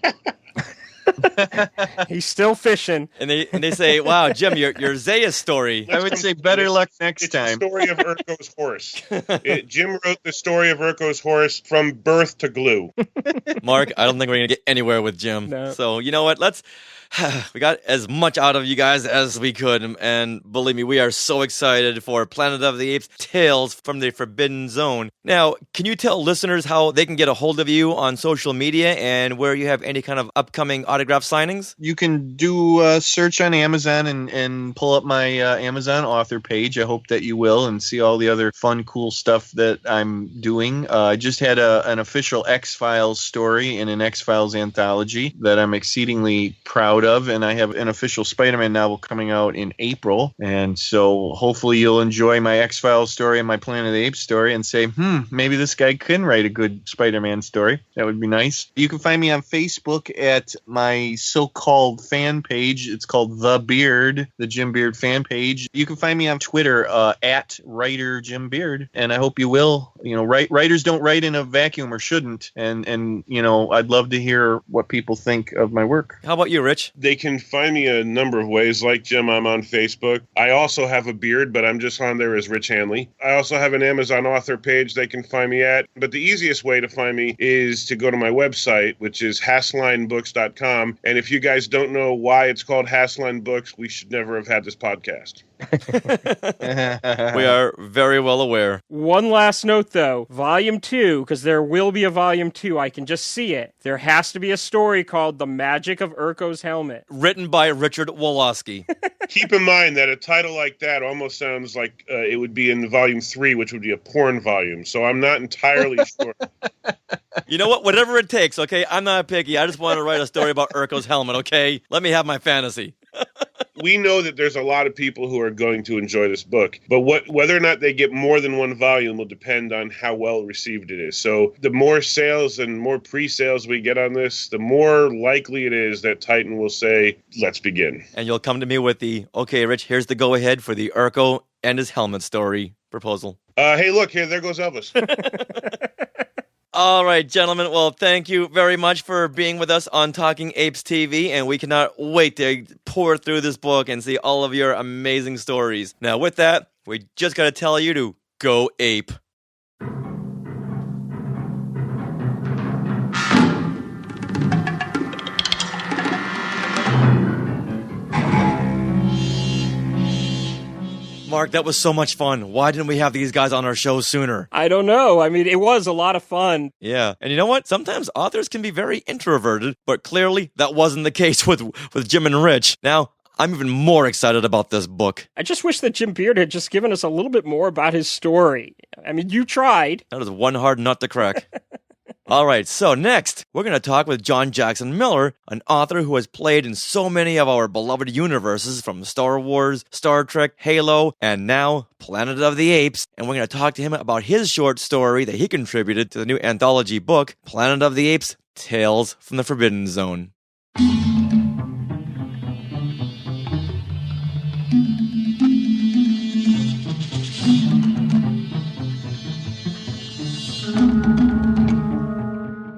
He's still fishing. And they say, wow, Jim, your Zaya story. I would say better luck next time. It's the story of Urko's horse. Jim wrote the story of Urko's horse from birth to glue. Mark, I don't think we're going to get anywhere with Jim. No. So, you know what? We got as much out of you guys as we could. And believe me, we are so excited for Planet of the Apes Tales from the Forbidden Zone. Now, can you tell listeners how they can get a hold of you on social media and where you have any kind of upcoming autograph signings? You can do a search on Amazon and pull up my Amazon author page. I hope that you will, and see all the other fun, cool stuff that I'm doing. I just had an official X-Files story in an X-Files anthology that I'm exceedingly proud of, and I have an official Spider-Man novel coming out in April. And so hopefully you'll enjoy my X-Files story and my Planet of the Apes story and say, maybe this guy can write a good Spider-Man story. That would be nice. You can find me on Facebook at my so-called fan page. It's called The Beard, the Jim Beard fan page. You can find me on Twitter at writer Jim Beard, and I hope you will. You know, writers don't write in a vacuum, or shouldn't, and you know, I'd love to hear what people think of my work. How about you, Rich? They can find me a number of ways. Like Jim, I'm on Facebook. I also have a beard, but I'm just on there as Rich Handley. I also have an Amazon author page they can find me at. But the easiest way to find me is to go to my website, which is hasslinebooks.com. And if you guys don't know why it's called Hassline Books, we should never have had this podcast. We are very well aware. One last note, though. Volume 2, because there will be a Volume 2. I can just see it. There has to be a story called The Magic of Urko's Helmet. Written by Richard Wolosky. Keep in mind that a title like that almost sounds like it would be in Volume 3, which would be a porn volume. So I'm not entirely sure. You know what? Whatever it takes, okay? I'm not picky. I just want to write a story about Urko's helmet, okay? Let me have my fantasy. We know that there's a lot of people who are going to enjoy this book, but whether or not they get more than one volume will depend on how well received it is. So the more sales and more pre-sales we get on this, the more likely it is that Titan will say, let's begin. And you'll come to me with the, okay, Rich, here's the go-ahead for the Urko and his helmet story proposal. Hey, look, there goes Elvis. All right, gentlemen. Well, thank you very much for being with us on Talking Apes TV, and we cannot wait to pour through this book and see all of your amazing stories. Now, with that, we just got to tell you to go ape. Mark, that was so much fun. Why didn't we have these guys on our show sooner? I don't know. I mean, it was a lot of fun. Yeah. And you know what? Sometimes authors can be very introverted, but clearly that wasn't the case with Jim and Rich. Now, I'm even more excited about this book. I just wish that Jim Beard had just given us a little bit more about his story. I mean, you tried. That is one hard nut to crack. All right, so next, we're going to talk with John Jackson Miller, an author who has played in so many of our beloved universes from Star Wars, Star Trek, Halo, and now Planet of the Apes. And we're going to talk to him about his short story that he contributed to the new anthology book, Planet of the Apes, Tales from the Forbidden Zone.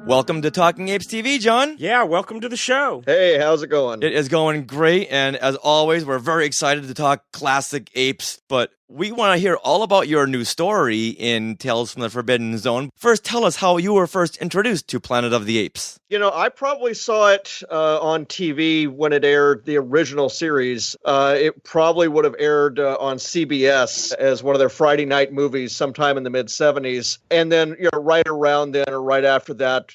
Welcome to Talking Apes TV, John. Yeah, welcome to the show. Hey, how's it going? It is going great, and as always, we're very excited to talk classic apes, but We want to hear all about your new story in Tales from the Forbidden Zone. First, tell us how you were first introduced to Planet of the Apes. I probably saw it on TV when it aired, the original series. It probably would have aired on CBS as one of their Friday night movies sometime in the mid-'70s. And then, right around then or right after that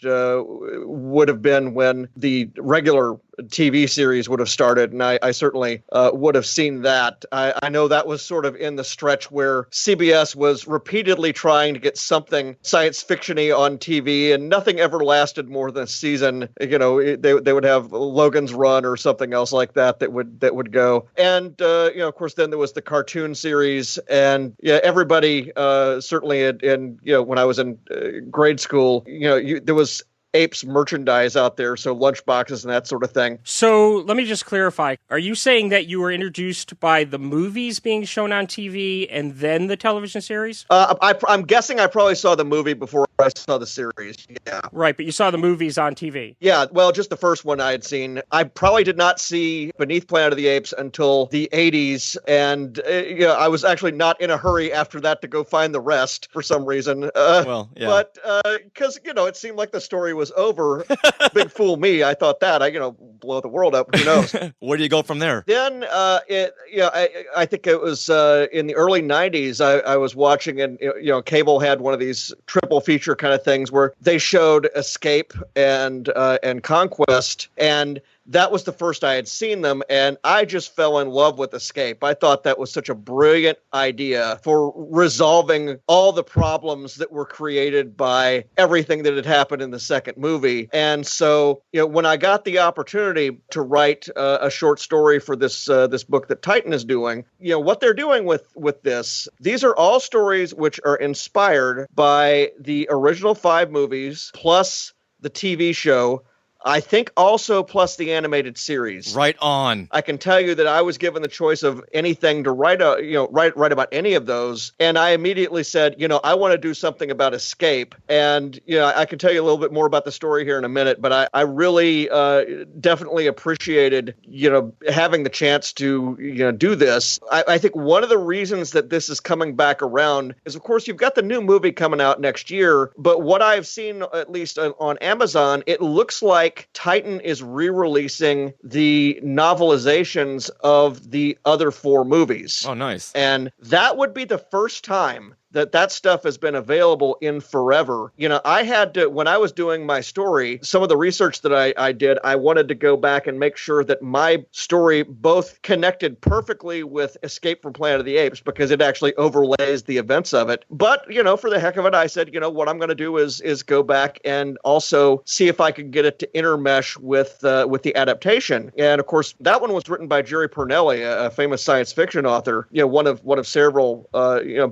would have been when the regular TV series would have started, and I certainly would have seen that. I know that was sort of in the stretch where CBS was repeatedly trying to get something science fiction-y on TV, and nothing ever lasted more than a season. They would have Logan's Run or something else like that would go. And of course, then there was the cartoon series, and everybody certainly when I was in grade school, there was Apes merchandise out there, so lunchboxes and that sort of thing. So let me just clarify. Are you saying that you were introduced by the movies being shown on TV and then the television series? I'm guessing I probably saw the movie before I saw the series. Yeah. Right, but you saw the movies on TV. Yeah, well, just the first one I had seen. I probably did not see Beneath Planet of the Apes until the 80s, and I was actually not in a hurry after that to go find the rest for some reason. But because, it seemed like the story was over. Big fool me. I thought that. Blow the world up. Who knows? Where do you go from there? Then, I think it was in the early 90s, I was watching, and, cable had one of these triple feature kind of things where they showed Escape and Conquest, and that was the first I had seen them, and I just fell in love with Escape. I thought that was such a brilliant idea for resolving all the problems that were created by everything that had happened in the second movie. And so, when I got the opportunity to write a short story for this book that Titan is doing, what they're doing with this, these are all stories which are inspired by the original 5 movies plus the TV show, I think also plus the animated series. Right on. I can tell you that I was given the choice of anything to write about any of those, and I immediately said, I want to do something about Escape. And I can tell you a little bit more about the story here in a minute, but I really definitely appreciated having the chance to do this. I think one of the reasons that this is coming back around is, of course, you've got the new movie coming out next year, but what I've seen, at least on Amazon, it looks like Titan is re-releasing the novelizations of the other 4 movies. Oh, nice. And that would be the first time that stuff has been available in forever. I had to, when I was doing my story, some of the research that I did, I wanted to go back and make sure that my story both connected perfectly with Escape from Planet of the Apes, because it actually overlays the events of it. But, for the heck of it, I said, what I'm going to do is go back and also see if I could get it to intermesh with the adaptation. And of course, that one was written by Jerry Pournelle, a famous science fiction author, one of several,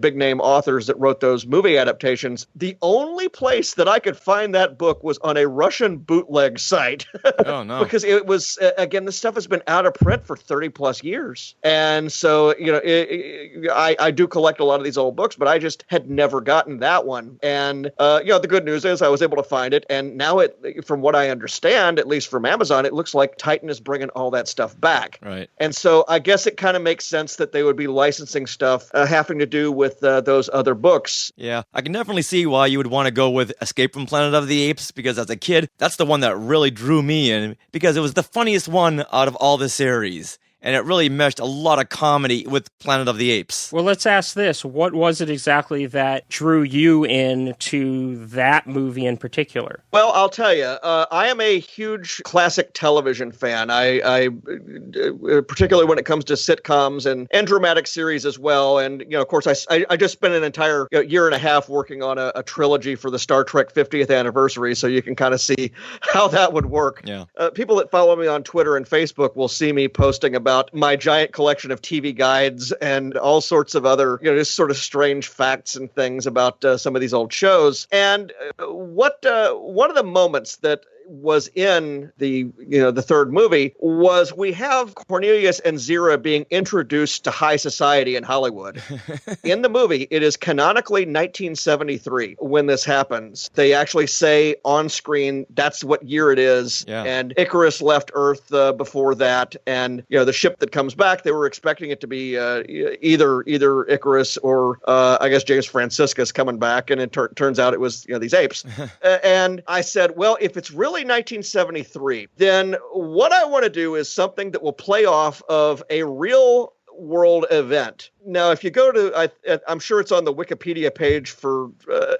big name authors that wrote those movie adaptations. The only place that I could find that book was on a Russian bootleg site. Oh, no. Because it was, again, this stuff has been out of print for 30 plus years. And so, I do collect a lot of these old books, but I just had never gotten that one. And, the good news is I was able to find it. And now from what I understand, at least from Amazon, it looks like Titan is bringing all that stuff back. Right. And so I guess it kind of makes sense that they would be licensing stuff having to do with those other books. Yeah, I can definitely see why you would want to go with Escape from Planet of the Apes, because as a kid, that's the one that really drew me in, because it was the funniest one out of all the series. And it really meshed a lot of comedy with Planet of the Apes. Well, let's ask this. What was it exactly that drew you into that movie in particular? Well, I'll tell you, I am a huge classic television fan. I particularly when it comes to sitcoms and dramatic series as well. And, of course, I just spent an entire year and a half working on a trilogy for the Star Trek 50th anniversary, so you can kind of see how that would work. Yeah. People that follow me on Twitter and Facebook will see me posting about my giant collection of TV guides and all sorts of other, just sort of strange facts and things about some of these old shows. And one of the moments that was in the third movie was we have Cornelius and Zira being introduced to high society in Hollywood. In the movie, it is canonically 1973 when this happens. They actually say on screen that's what year it is. Yeah. And Icarus left Earth before that. And, the ship that comes back, they were expecting it to be either Icarus or I guess James Franciscus coming back. And it turns out it was, these apes. And I said, well, if it's really 1973, then what I want to do is something that will play off of a real world event. Now, if you go to, I'm sure it's on the Wikipedia page for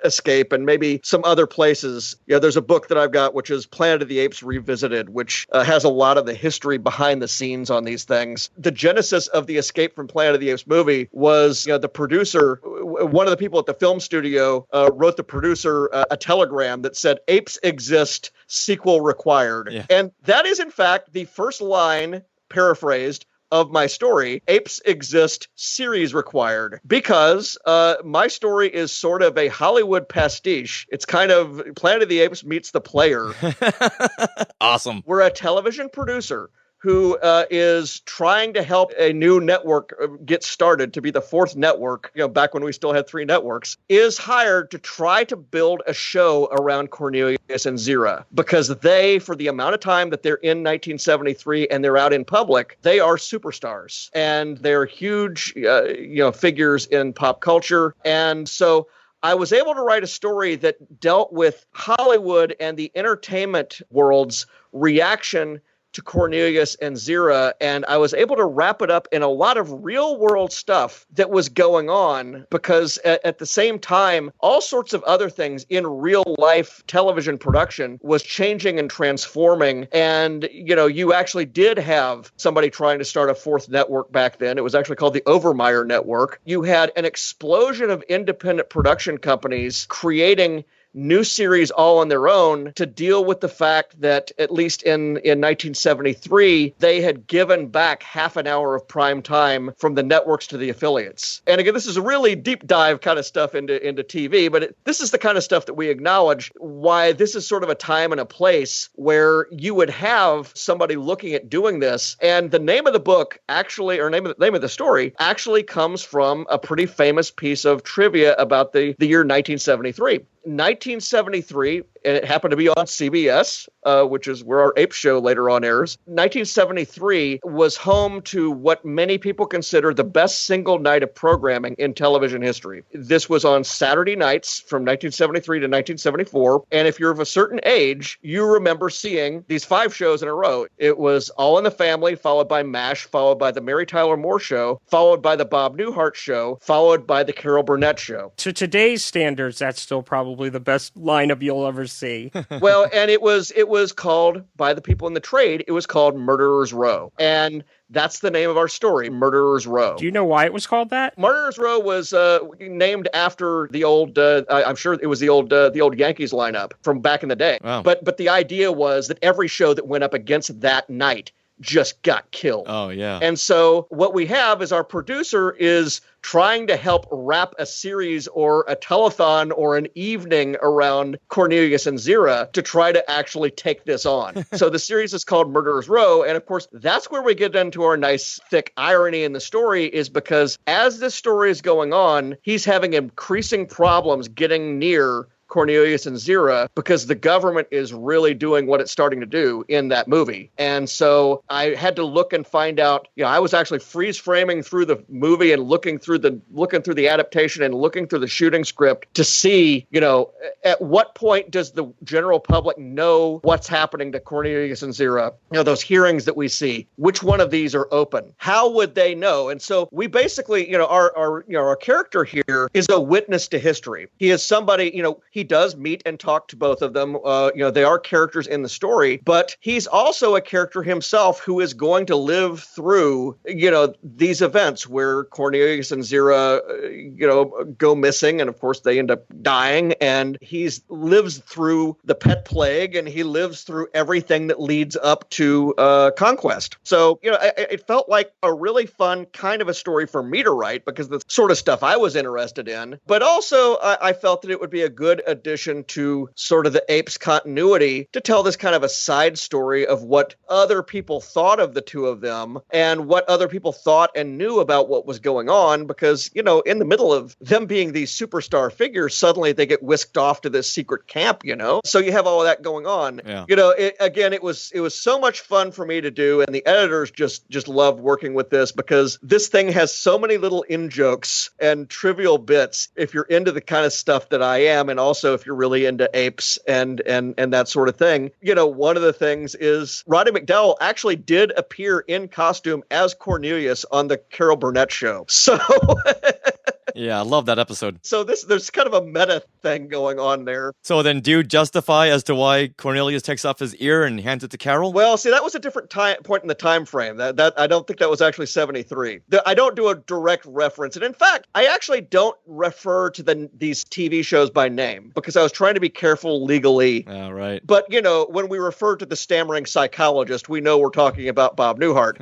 Escape and maybe some other places. There's a book that I've got, which is Planet of the Apes Revisited, which has a lot of the history behind the scenes on these things. The genesis of the Escape from Planet of the Apes movie was the producer, one of the people at the film studio wrote the producer a telegram that said, "Apes exist, sequel required." Yeah. And that is, in fact, the first line, paraphrased, of my story. Apes exist, series required, because my story is sort of a Hollywood pastiche. It's kind of Planet of the Apes meets The Player. Awesome. We're a television producer who is trying to help a new network get started to be the fourth network, back when we still had 3 networks, is hired to try to build a show around Cornelius and Zira, because they, for the amount of time that they're in 1973 and they're out in public, they are superstars and they're huge, figures in pop culture. And so I was able to write a story that dealt with Hollywood and the entertainment world's reaction to Cornelius and Zira, and I was able to wrap it up in a lot of real-world stuff that was going on, because at the same time, all sorts of other things in real-life television production was changing and transforming, and, you actually did have somebody trying to start a fourth network back then. It was actually called the Overmeyer Network. You had an explosion of independent production companies creating new series all on their own to deal with the fact that, at least in 1973, they had given back half an hour of prime time from the networks to the affiliates. And again, this is a really deep dive kind of stuff into TV, but this is the kind of stuff that we acknowledge why this is sort of a time and a place where you would have somebody looking at doing this. And the name of the book actually, or name of the story, actually comes from a pretty famous piece of trivia about the year 1973. 1973, and it happened to be on CBS, which is where our Ape show later on airs. 1973 was home to what many people consider the best single night of programming in television history. This was on Saturday nights from 1973 to 1974, and if you're of a certain age, you remember seeing these 5 shows in a row. It was All in the Family, followed by MASH, followed by the Mary Tyler Moore Show, followed by the Bob Newhart Show, followed by the Carol Burnett Show. To today's standards, that's still probably the best lineup you'll ever see. Well, and it was called, by the people in the trade, it was called Murderer's Row. And that's the name of our story, Murderer's Row. Do you know why it was called that? Murderer's Row was named after the old, I'm sure it was the old Yankees lineup from back in the day. Wow. But the idea was that every show that went up against that night just got killed. Oh, yeah. And so what we have is our producer is trying to help wrap a series or a telethon or an evening around Cornelius and Zira to try to actually take this on. So the series is called Murderer's Row. And of course, that's where we get into our nice thick irony in the story, is because as this story is going on, he's having increasing problems getting near Cornelius and Zira because the government is really doing what it's starting to do in that movie. And so I had to look and find out, I was actually freeze framing through the movie and looking through the adaptation and looking through the shooting script to see, at what point does the general public know what's happening to Cornelius and Zira? Those hearings that we see, which one of these are open? How would they know? And so we basically, our character here is a witness to history. He is somebody, he does meet and talk to both of them. They are characters in the story, but he's also a character himself who is going to live through, these events where Cornelius and Zira, go missing. And of course they end up dying, and he lives through the pet plague, and he lives through everything that leads up to conquest. So, it felt like a really fun kind of a story for me to write because the sort of stuff I was interested in, but also I felt that it would be a good addition to sort of the Apes continuity to tell this kind of a side story of what other people thought of the two of them and what other people thought and knew about what was going on, because, you know, in the middle of them being these superstar figures, suddenly they get whisked off to this secret camp, you know? So you have all of that going on. Yeah. You know, it was so much fun for me to do, and the editors just loved working with this, because this thing has so many little in-jokes and trivial bits if you're into the kind of stuff that I am, and also if you're really into apes and that sort of thing. You know, one of the things is Roddy McDowall actually did appear in costume as Cornelius on the Carol Burnett show. So Yeah, I love that episode. So there's kind of a meta thing going on there. So then do you justify as to why Cornelius takes off his ear and hands it to Carol? Well, see, that was a different point in the time frame. That I don't think that was actually 73. I don't do a direct reference. And in fact, I actually don't refer to these TV shows by name, because I was trying to be careful legally. Oh, right. But, you know, when we refer to the stammering psychologist, we know we're talking about Bob Newhart.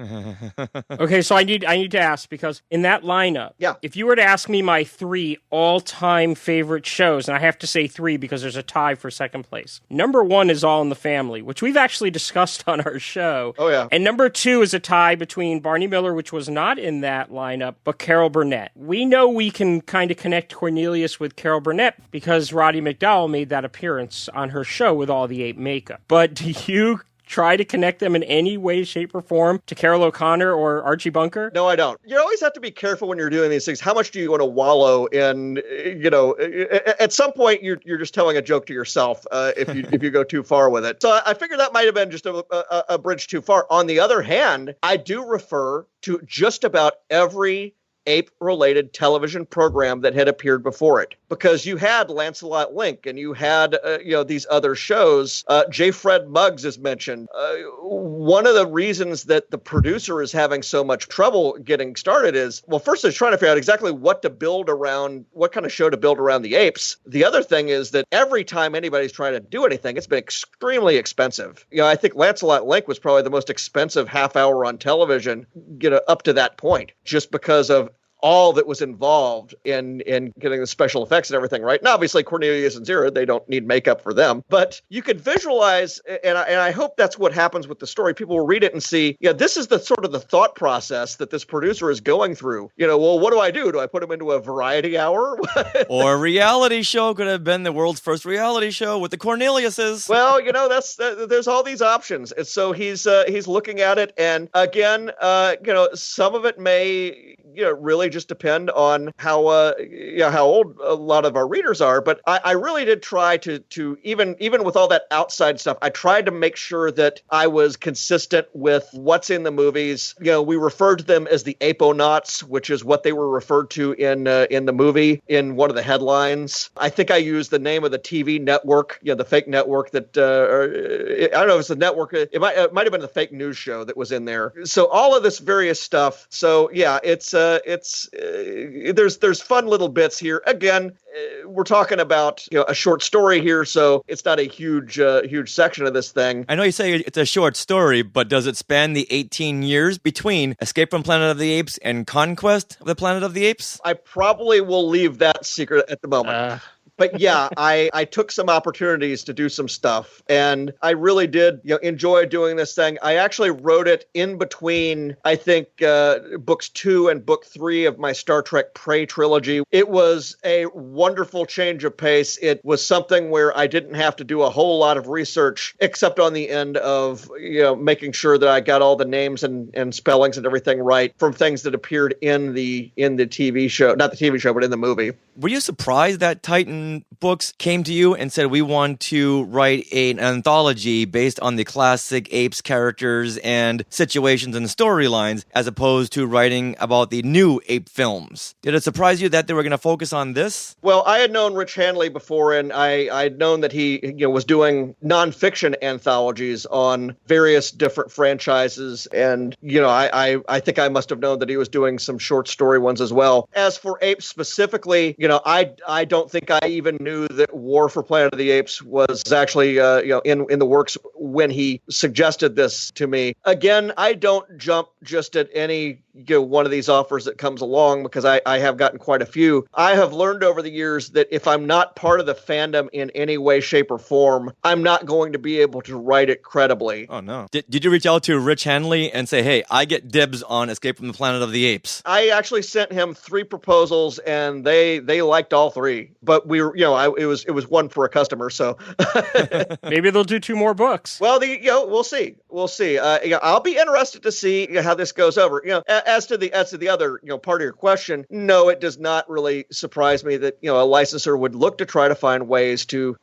Okay, so I need to ask, because in that lineup, if you were to ask me my 3 all-time favorite shows, and I have to say 3 because there's a tie for second place. Number 1 is All in the Family, which we've actually discussed on our show. Oh, yeah. And number 2 is a tie between Barney Miller, which was not in that lineup, but Carol Burnett. We know we can kind of connect Cornelius with Carol Burnett because Roddy McDowall made that appearance on her show with all the ape makeup. But do you try to connect them in any way, shape, or form to Carol O'Connor or Archie Bunker? No, I don't. You always have to be careful when you're doing these things. How much do you want to wallow in, you know, at some point you're just telling a joke to yourself if you go too far with it. So I figured that might have been just a bridge too far. On the other hand, I do refer to just about every ape-related television program that had appeared before it, because you had Lancelot Link and you had these other shows. J. Fred Muggs is mentioned. One of the reasons that the producer is having so much trouble getting started is, well, first is trying to figure out exactly what to build around, what kind of show to build around the apes. The other thing is that every time anybody's trying to do anything, it's been extremely expensive. You know, I think Lancelot Link was probably the most expensive half hour on television, you know, up to that point, just because of all that was involved in getting the special effects and everything right. And obviously Cornelius and Zira, they don't need makeup for them, but you could visualize, and I hope that's what happens with the story. People will read it and see, yeah, this is the sort of the thought process that this producer is going through. You know, well, what do I do? Do I put him into a variety hour? Or a reality show? Could have been the world's first reality show with the Corneliuses. Well, you know, there's all these options. And so he's looking at it. And again, you know, some of it may, you know, really just depend on how old a lot of our readers are. But I really did try to even with all that outside stuff, I tried to make sure that I was consistent with what's in the movies. You know, we referred to them as the Aponauts, which is what they were referred to in the movie in one of the headlines. I think I used the name of the TV network, you know, the fake network that I don't know if it's the network. It might have been the fake news show that was in there. So all of this various stuff. So yeah, there's fun little bits here. Again, we're talking about, you know, a short story here, so it's not a huge section of this thing. I know you say it's a short story, but does it span the 18 years between Escape from Planet of the Apes and Conquest of the Planet of the Apes? I probably will leave that secret at the moment. But yeah, I took some opportunities to do some stuff, and I really did, you know, enjoy doing this thing. I actually wrote it in between, I think, books 2 and book 3 of my Star Trek Prey trilogy. It was a wonderful change of pace. It was something where I didn't have to do a whole lot of research, except on the end of, you know, making sure that I got all the names and spellings and everything right from things that appeared in the TV show, not the TV show, but in the movie. Were you surprised that Titan Books came to you and said, we want to write an anthology based on the classic Apes characters and situations and storylines, as opposed to writing about the new Ape films? Did it surprise you that they were going to focus on this? Well, I had known Rich Handley before, and I'd known that he, you know, was doing nonfiction anthologies on various different franchises, and, you know, I think I must have known that he was doing some short story ones as well. As for Apes specifically, you know, I don't think I even knew that War for Planet of the Apes was actually you know, in the works when he suggested this to me. Again, I don't jump just at any, one of these offers that comes along, because I have gotten quite a few. I have learned over the years that if I'm not part of the fandom in any way, shape, or form, I'm not going to be able to write it credibly. Oh, no. Did you reach out to Rich Handley and say, hey, I get dibs on Escape from the Planet of the Apes? I actually sent him 3 proposals, and they liked all 3. But we were, it was one for a customer, so maybe they'll do 2 more books. Well, we'll see. We'll see. I'll be interested to see how this goes over. As to the other part of your question, no, it does not really surprise me that a licensor would look to try to find ways to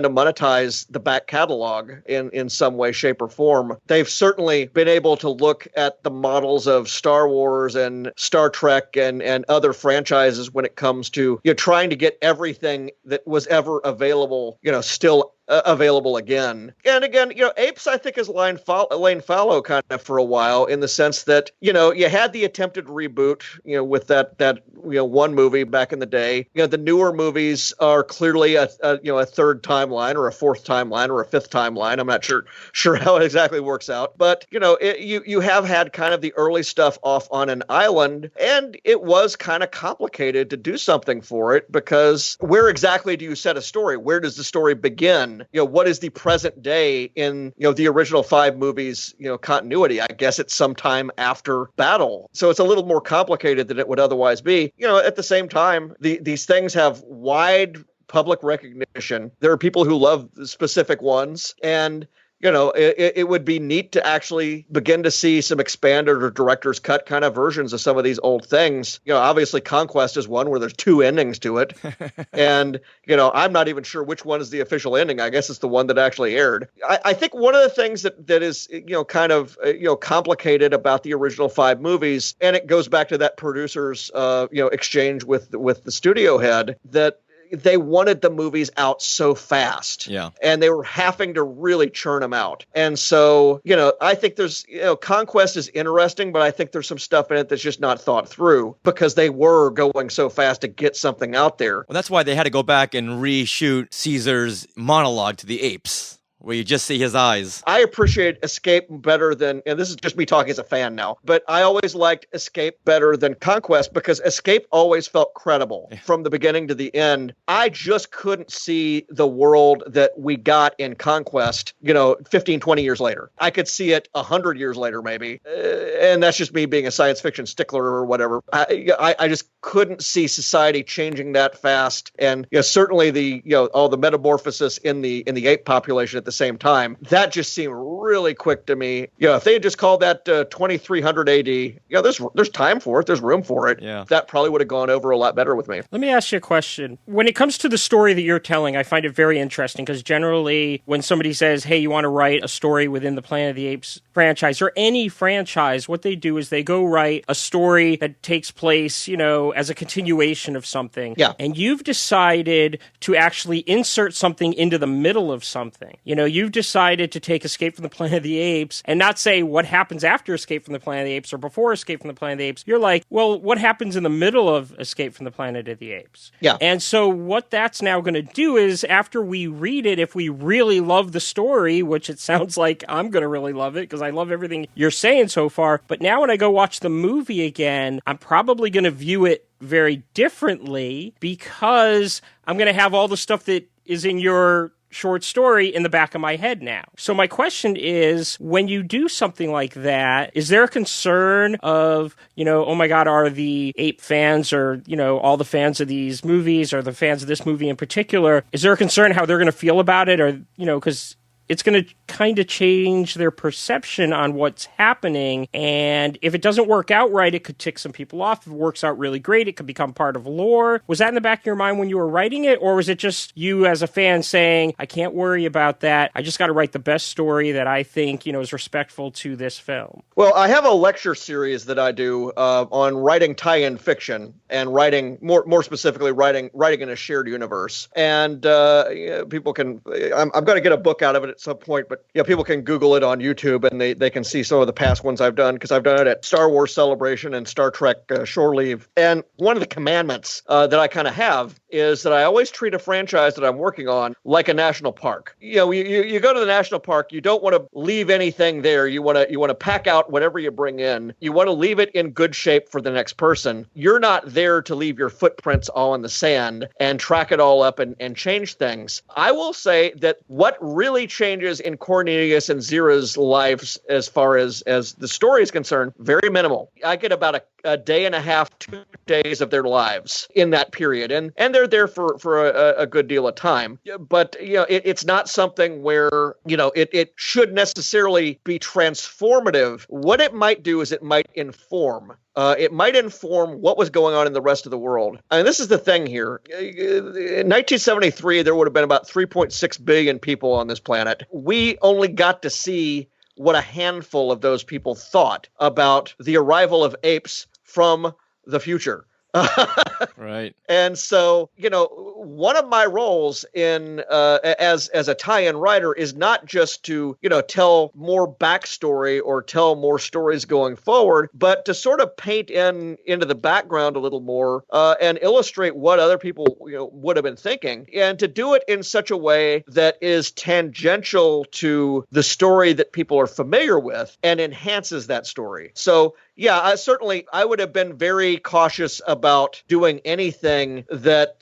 to monetize the back catalog in some way, shape, or form. They've certainly been able to look at the models of Star Wars and Star Trek and other franchises when it comes to trying to get everything that was ever available, still available again. And again, Apes, I think, has lain fallow kind of for a while, in the sense that, you had the attempted reboot, with that one movie back in the day. The newer movies are clearly a third timeline or a fourth timeline or a fifth timeline. I'm not sure how it exactly works out. But, you have had kind of the early stuff off on an island, and it was kind of complicated to do something for it, because where exactly do you set a story? Where does the story begin? What is the present day in, the original 5 movies, continuity? I guess it's sometime after battle. So it's a little more complicated than it would otherwise be. At the same time, these things have wide public recognition. There are people who love specific ones, and it would be neat to actually begin to see some expanded or director's cut kind of versions of some of these old things. Obviously Conquest is one where there's 2 endings to it. And, I'm not even sure which one is the official ending. I guess it's the one that actually aired. I think one of the things that is, kind of, complicated about the original 5 movies, and it goes back to that producer's, exchange with the studio head, that they wanted the movies out so fast. Yeah. And they were having to really churn them out. And so, I think there's, Conquest is interesting, but I think there's some stuff in it that's just not thought through, because they were going so fast to get something out there. Well, that's why they had to go back and reshoot Caesar's monologue to the apes, where you just see his eyes. I appreciate Escape better than, and this is just me talking as a fan now, but I always liked Escape better than Conquest, because Escape always felt credible from the beginning to the end. I just couldn't see the world that we got in Conquest, 15, 20 years later. I could see it 100 years later, maybe. And that's just me being a science fiction stickler or whatever. I just couldn't see society changing that fast. And certainly the, all the metamorphosis in the ape population at the same time, that just seemed really quick to me. If they had just called that 2300 AD, there's time for it, there's room for it. Yeah. That probably would have gone over a lot better with me. Let me ask you a question. When it comes to the story that you're telling, I find it very interesting, because generally when somebody says, hey, you want to write a story within the Planet of the Apes franchise, or any franchise, what they do is they go write a story that takes place, as a continuation of something. Yeah. And you've decided to actually insert something into the middle of something. You've decided to take Escape from the Planet of the Apes and not say what happens after Escape from the Planet of the Apes or before Escape from the Planet of the Apes. You're like, well, what happens in the middle of Escape from the Planet of the Apes? Yeah. And so what that's now going to do is, after we read it, if we really love the story, which it sounds like I'm going to really love it because I love everything you're saying so far, but now when I go watch the movie again, I'm probably going to view it very differently, because I'm going to have all the stuff that is in your short story in the back of my head now. So my question is, when you do something like that, is there a concern of, oh my God, are the ape fans, or, all the fans of these movies, or the fans of this movie in particular, is there a concern how they're going to feel about it? Or, because it's going to kind of change their perception on what's happening. And if it doesn't work out right, it could tick some people off. If it works out really great, it could become part of lore. Was that in the back of your mind when you were writing it? Or was it just you as a fan saying, I can't worry about that. I just got to write the best story that I think, is respectful to this film? Well, I have a lecture series that I do on writing tie-in fiction, and writing, more specifically, writing in a shared universe. And people can, I'm going to get a book out of it some point, but people can Google it on YouTube and they can see some of the past ones I've done, because I've done it at Star Wars Celebration and Star Trek Shore Leave. And one of the commandments that I kind of have is that I always treat a franchise that I'm working on like a national park. You go to the national park, you don't want to leave anything there. You want to pack out whatever you bring in. You want to leave it in good shape for the next person. You're not there to leave your footprints all in the sand and track it all up and change things. I will say that what really changes in Cornelius and Zira's lives as far as the story is concerned, very minimal. I get about a day and a half, 2 days of their lives in that period. And they're there for a good deal of time. But, it's not something where, it should necessarily be transformative. What it might do is it might inform. It might inform what was going on in the rest of the world. I mean, this is the thing here. In 1973, there would have been about 3.6 billion people on this planet. We only got to see what a handful of those people thought about the arrival of apes from the future. Right. And so, one of my roles in as a tie-in writer is not just to, tell more backstory or tell more stories going forward, but to sort of paint into the background a little more and illustrate what other people would have been thinking, and to do it in such a way that is tangential to the story that people are familiar with and enhances that story. So yeah, I would have been very cautious about doing anything that,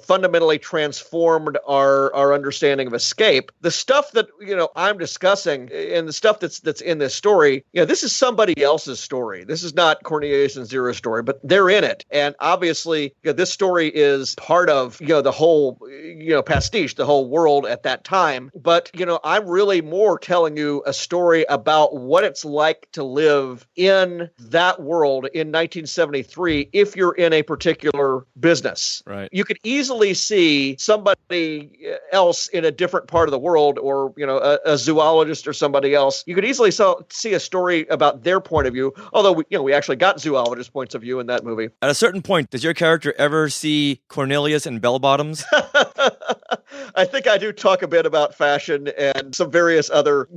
fundamentally transformed our understanding of escape. The stuff that, I'm discussing and the stuff that's in this story, this is somebody else's story. This is not Cornelius and Zira's story, but they're in it. And obviously, this story is part of, the whole, pastiche, the whole world at that time. But, I'm really more telling you a story about what it's like to live in that world in 1973 if you're in a particular business. Right. You could easily see somebody else in a different part of the world, or a zoologist or somebody else. You could easily see a story about their point of view, although we actually got zoologist points of view in that movie. At a certain point, does your character ever see Cornelius in bell bottoms? I think I do talk a bit about fashion and some various other,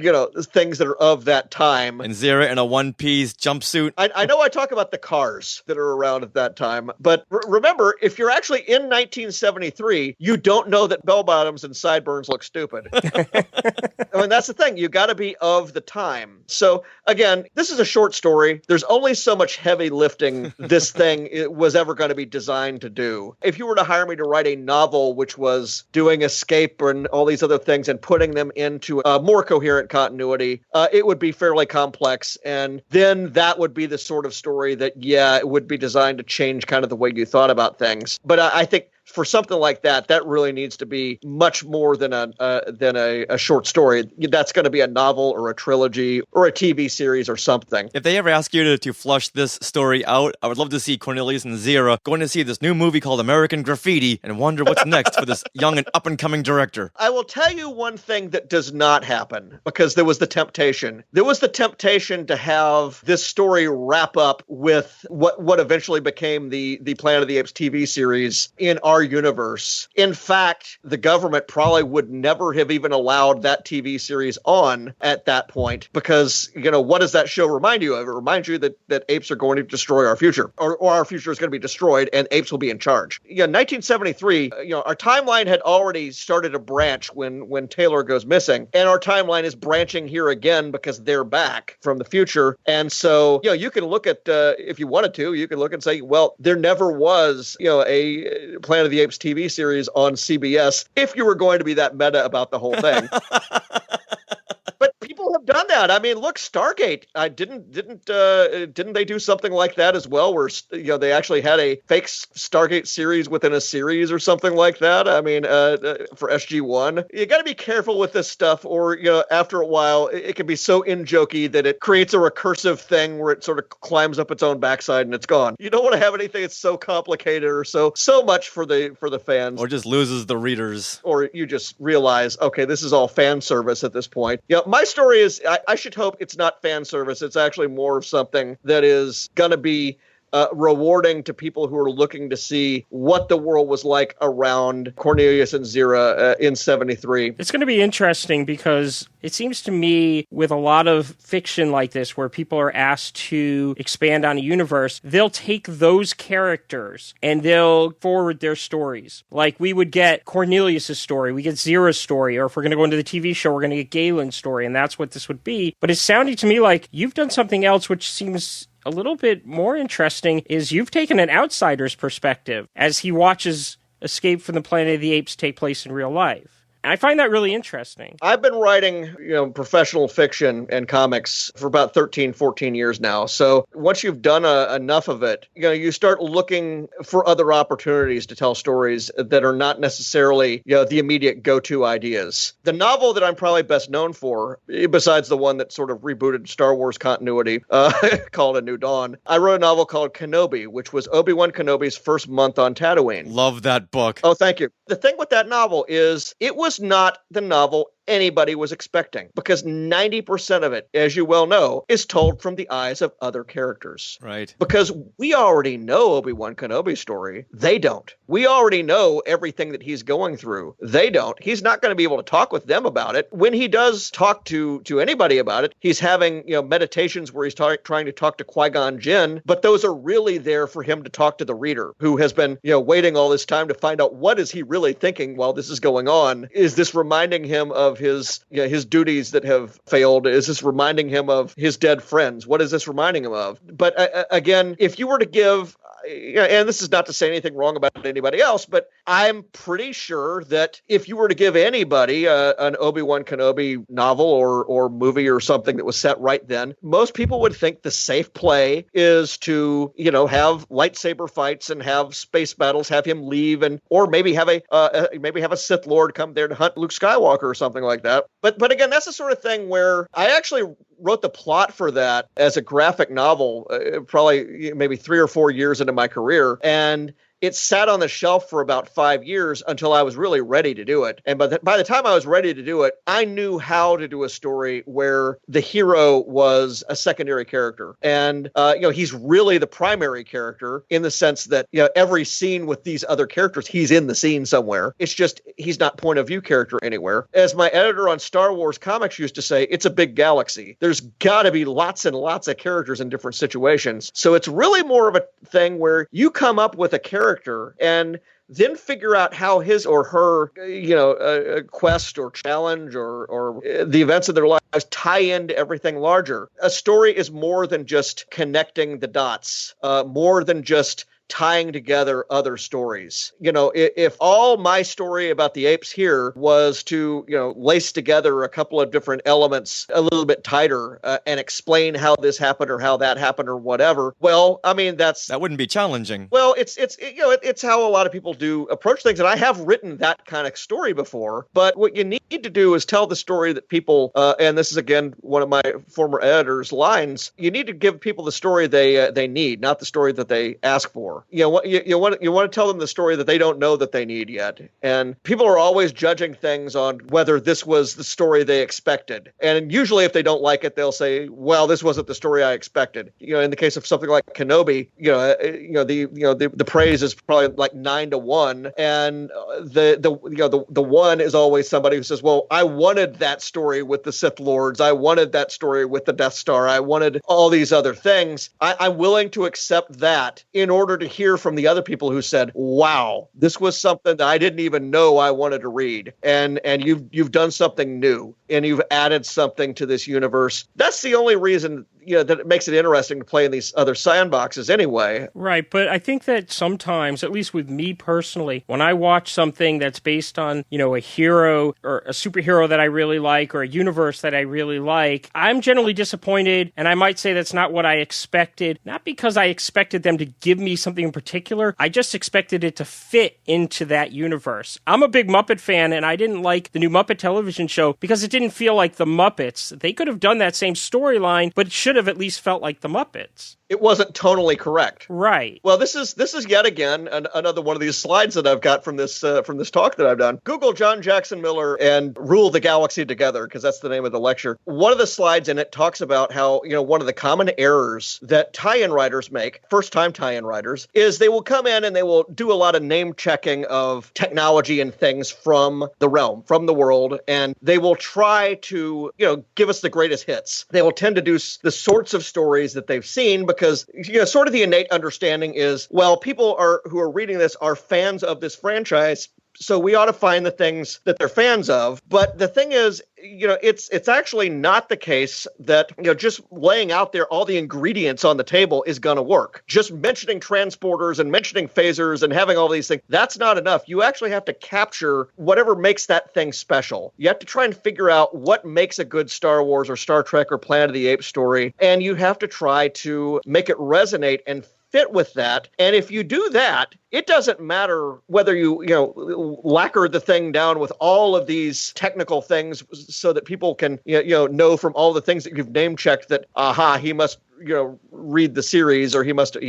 things that are of that time. And Zira in a one-piece jumpsuit. I know I talk about the cars that are around at that time, but remember, if you're actually in 1973, you don't know that bell bottoms and sideburns look stupid. I mean, that's the thing. You got to be of the time. So again, this is a short story. There's only so much heavy lifting this thing was ever going to be designed to do. If you were to hire me to write a novel which was doing escape and all these other things and putting them into a more coherent continuity, it would be fairly complex. And then that would be the sort of story that, it would be designed to change kind of the way you thought about things. But I think for something like that, that really needs to be much more than a short story. That's going to be a novel or a trilogy or a TV series or something. If they ever ask you to flush this story out, I would love to see Cornelius and Zira going to see this new movie called American Graffiti and wonder what's next for this young and up-and-coming director. I will tell you one thing that does not happen, because there was the temptation. There was the temptation to have this story wrap up with what eventually became the Planet of the Apes TV series in our universe. In fact, the government probably would never have even allowed that TV series on at that point, because, what does that show remind you of? It reminds you that apes are going to destroy our future, or our future is going to be destroyed and apes will be in charge. 1973, our timeline had already started to branch when Taylor goes missing, and our timeline is branching here again because they're back from the future. And so, you can look at, if you wanted to, you can look and say, well, there never was, a Planet of the Apes TV series on CBS if you were going to be that meta about the whole thing. But people have done that. I mean, look, Stargate. Didn't they do something like that as well, where they actually had a fake Stargate series within a series or something like that? I mean, for SG-1, you got to be careful with this stuff, or after a while, it can be so in-jokey that it creates a recursive thing where it sort of climbs up its own backside and it's gone. You don't want to have anything that's so complicated or so much for the fans, or just loses the readers, or you just realize, okay, this is all fan service at this point. My story is, I should hope it's not fan service. It's actually more of something that is going to be rewarding to people who are looking to see what the world was like around Cornelius and Zira in 73. It's going to be interesting because it seems to me with a lot of fiction like this where people are asked to expand on a universe, they'll take those characters and they'll forward their stories. Like we would get Cornelius's story, we get Zira's story, or if we're going to go into the TV show, we're going to get Galen's story, and that's what this would be. But it's sounding to me like you've done something else which seems a little bit more interesting, is you've taken an outsider's perspective as he watches Escape from the Planet of the Apes take place in real life. And I find that really interesting. I've been writing, professional fiction and comics for about 13, 14 years now. So once you've done enough of it, you start looking for other opportunities to tell stories that are not necessarily, the immediate go-to ideas. The novel that I'm probably best known for, besides the one that sort of rebooted Star Wars continuity, called A New Dawn, I wrote a novel called Kenobi, which was Obi-Wan Kenobi's first month on Tatooine. Love that book. Oh, thank you. The thing with that novel is it was not the novel anybody was expecting, because 90% of it, as you well know, is told from the eyes of other characters. Right. Because we already know Obi-Wan Kenobi's story. They don't. We already know everything that he's going through. They don't. He's not going to be able to talk with them about it. When he does talk to anybody about it, he's having, meditations where he's trying to talk to Qui-Gon Jinn, but those are really there for him to talk to the reader, who has been, waiting all this time to find out what is he really thinking while this is going on. Is this reminding him of his duties that have failed? Is this reminding him of his dead friends? What is this reminding him of? But again, if you were to give, and this is not to say anything wrong about anybody else, but I'm pretty sure that if you were to give anybody an Obi-Wan Kenobi novel or movie or something that was set right then, most people would think the safe play is to, have lightsaber fights and have space battles, have him leave, or maybe have a Sith Lord come there to hunt Luke Skywalker or something like that. But again, that's the sort of thing where I actually wrote the plot for that as a graphic novel, probably maybe 3 or 4 years into my career. And it sat on the shelf for about 5 years until I was really ready to do it. And by the time I was ready to do it, I knew how to do a story where the hero was a secondary character. And, he's really the primary character in the sense that, every scene with these other characters, he's in the scene somewhere. It's just he's not point of view character anywhere. As my editor on Star Wars comics used to say, it's a big galaxy. There's got to be lots and lots of characters in different situations. So it's really more of a thing where you come up with a character and then figure out how his or her, quest or challenge or the events of their lives tie into everything larger. A story is more than just connecting the dots, more than just tying together other stories. If all my story about the apes here was to, lace together a couple of different elements a little bit tighter and explain how this happened or how that happened or whatever, well, I mean, that wouldn't be challenging. Well, it's how a lot of people do approach things. And I have written that kind of story before, but what you need to do is tell the story that people, and this is again, one of my former editors' lines, you need to give people the story they need, not the story that they ask for. You want to tell them the story that they don't know that they need yet. And people are always judging things on whether this was the story they expected. And usually if they don't like it, they'll say, well, this wasn't the story I expected. In the case of something like Kenobi, the praise is probably like 9-1. And the one is always somebody who says, well, I wanted that story with the Sith Lords. I wanted that story with the Death Star. I wanted all these other things. I'm willing to accept that in order to hear from the other people who said, wow, this was something that I didn't even know I wanted to read. And you've done something new and you've added something to this universe. That's the only reason, that it makes it interesting to play in these other sandboxes anyway. Right. But I think that sometimes, at least with me personally, when I watch something that's based on, a hero or a superhero that I really like or a universe that I really like, I'm generally disappointed. And I might say that's not what I expected, not because I expected them to give me something in particular. I just expected it to fit into that universe. I'm a big Muppet fan, and I didn't like the new Muppet television show because it didn't feel like the Muppets. They could have done that same storyline, but it should have at least felt like the Muppets. it wasn't tonally correct. Right. Well, this is yet again another one of these slides that I've got from this talk that I've done. Google John Jackson Miller and Rule the Galaxy Together, because that's the name of the lecture. One of the slides in it talks about how, one of the common errors that tie-in writers make, first-time tie-in writers, is they will come in and they will do a lot of name checking of technology and things from the realm, from the world, and they will try to, give us the greatest hits. They will tend to do the sorts of stories that they've seen because, sort of the innate understanding is, well, people who are reading this are fans of this franchise, so we ought to find the things that they're fans of. But the thing is, it's actually not the case that, just laying out there all the ingredients on the table is going to work. Just mentioning transporters and mentioning phasers and having all these things, that's not enough. You actually have to capture whatever makes that thing special. You have to try and figure out what makes a good Star Wars or Star Trek or Planet of the Apes story, and you have to try to make it resonate and fit with that. And if you do that, it doesn't matter whether you lacquer the thing down with all of these technical things so that people can know from all the things that you've name checked that he must read the series or he must have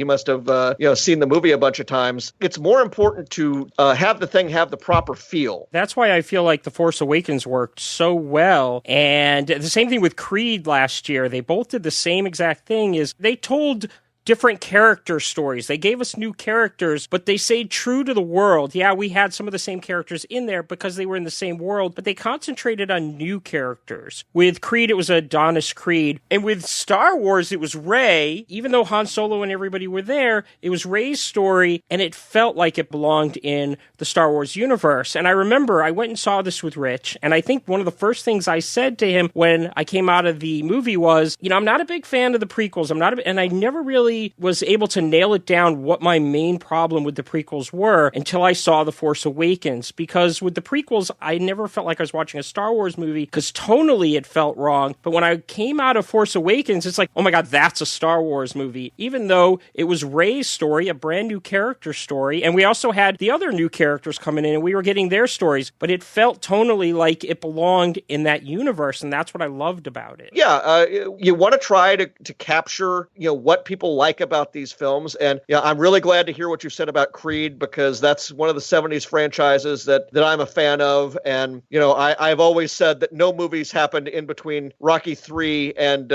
seen the movie a bunch of times. It's more important to have the thing have the proper feel. That's why I feel like The Force Awakens worked so well. And the same thing with Creed last year. They both did the same exact thing. Is they told different character stories. They gave us new characters, but they stayed true to the world. Yeah, we had some of the same characters in there because they were in the same world, but they concentrated on new characters. With Creed, it was Adonis Creed. And with Star Wars, it was Rey. Even though Han Solo and everybody were there, it was Rey's story, and it felt like it belonged in the Star Wars universe. And I remember I went and saw this with Rich, and I think one of the first things I said to him when I came out of the movie was, I'm not a big fan of the prequels. And I never really was able to nail it down what my main problem with the prequels were until I saw The Force Awakens. Because with the prequels, I never felt like I was watching a Star Wars movie because tonally it felt wrong. But when I came out of Force Awakens, it's like, oh my God, that's a Star Wars movie. Even though it was Rey's story, a brand new character story, and we also had the other new characters coming in and we were getting their stories, but it felt tonally like it belonged in that universe, and that's what I loved about it. Yeah, you want to try to capture, what people like about these films. And I'm really glad to hear what you said about Creed, because that's one of the 70s franchises that I'm a fan of. And, I've always said that no movies happened in between Rocky III and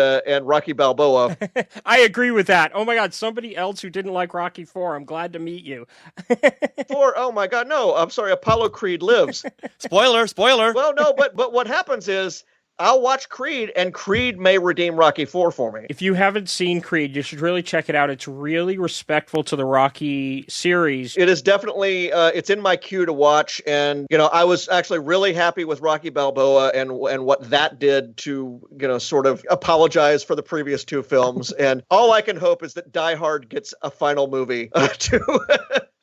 Rocky Balboa. I agree with that. Oh my God, somebody else who didn't like Rocky IV. I'm glad to meet you. Oh my God, no, I'm sorry, Apollo Creed lives. Spoiler. Well, no, but what happens is I'll watch Creed, and Creed may redeem Rocky IV for me. If you haven't seen Creed, you should really check it out. It's really respectful to the Rocky series. It is definitely, it's in my queue to watch, and, I was actually really happy with Rocky Balboa and what that did to, sort of apologize for the previous two films. And all I can hope is that Die Hard gets a final movie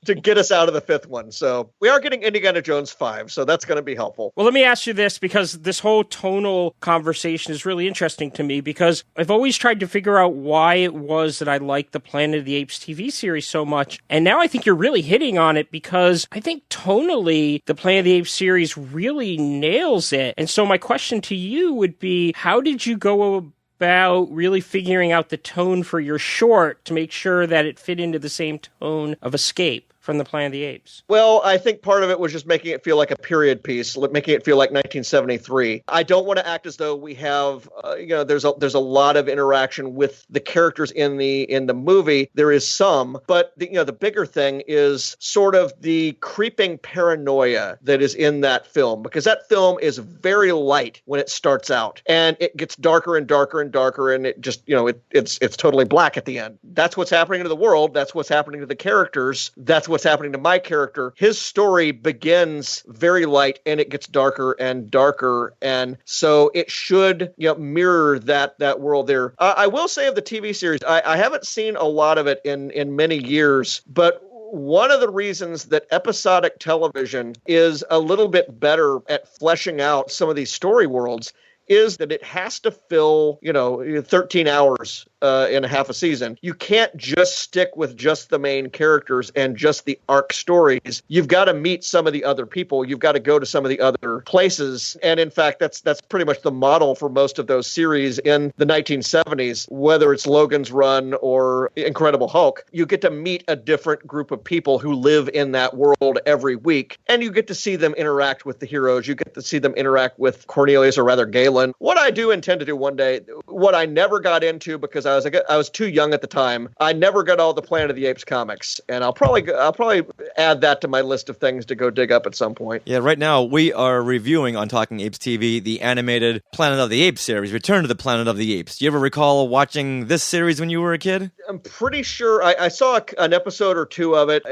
to get us out of the fifth one. So we are getting Indiana Jones 5, so that's going to be helpful. Well, let me ask you this, because this whole tonal conversation is really interesting to me, because I've always tried to figure out why it was that I liked the Planet of the Apes TV series so much. And now I think you're really hitting on it, because I think tonally the Planet of the Apes series really nails it. And so my question to you would be, how did you go about really figuring out the tone for your short to make sure that it fit into the same tone of Escape from the Planet of the Apes? Well, I think part of it was just making it feel like a period piece, making it feel like 1973. I don't want to act as though we have, there's a lot of interaction with the characters in the movie. There is some, but the bigger thing is sort of the creeping paranoia that is in that film, because that film is very light when it starts out, and it gets darker and darker and darker, and it just, it's totally black at the end. That's what's happening to the world. That's what's happening to the characters. That's what's happening to my character. His story begins very light and it gets darker and darker, and so it should mirror that world there. I will say of the TV series, I haven't seen a lot of it in many years, but one of the reasons that episodic television is a little bit better at fleshing out some of these story worlds is that it has to fill, 13 hours in a half a season. You can't just stick with just the main characters and just the arc stories. You've got to meet some of the other people. You've got to go to some of the other places. And in fact, that's pretty much the model for most of those series in the 1970s, whether it's Logan's Run or Incredible Hulk. You get to meet a different group of people who live in that world every week, and you get to see them interact with the heroes. You get to see them interact with Cornelius, or rather Galen. What I do intend to do one day, what I never got into because I was too young at the time, I never got all the Planet of the Apes comics, and I'll probably add that to my list of things to go dig up at some point. Yeah, right now we are reviewing on Talking Apes TV the animated Planet of the Apes series, Return to the Planet of the Apes. Do you ever recall watching this series when you were a kid? I'm pretty sure I saw an episode or two of it.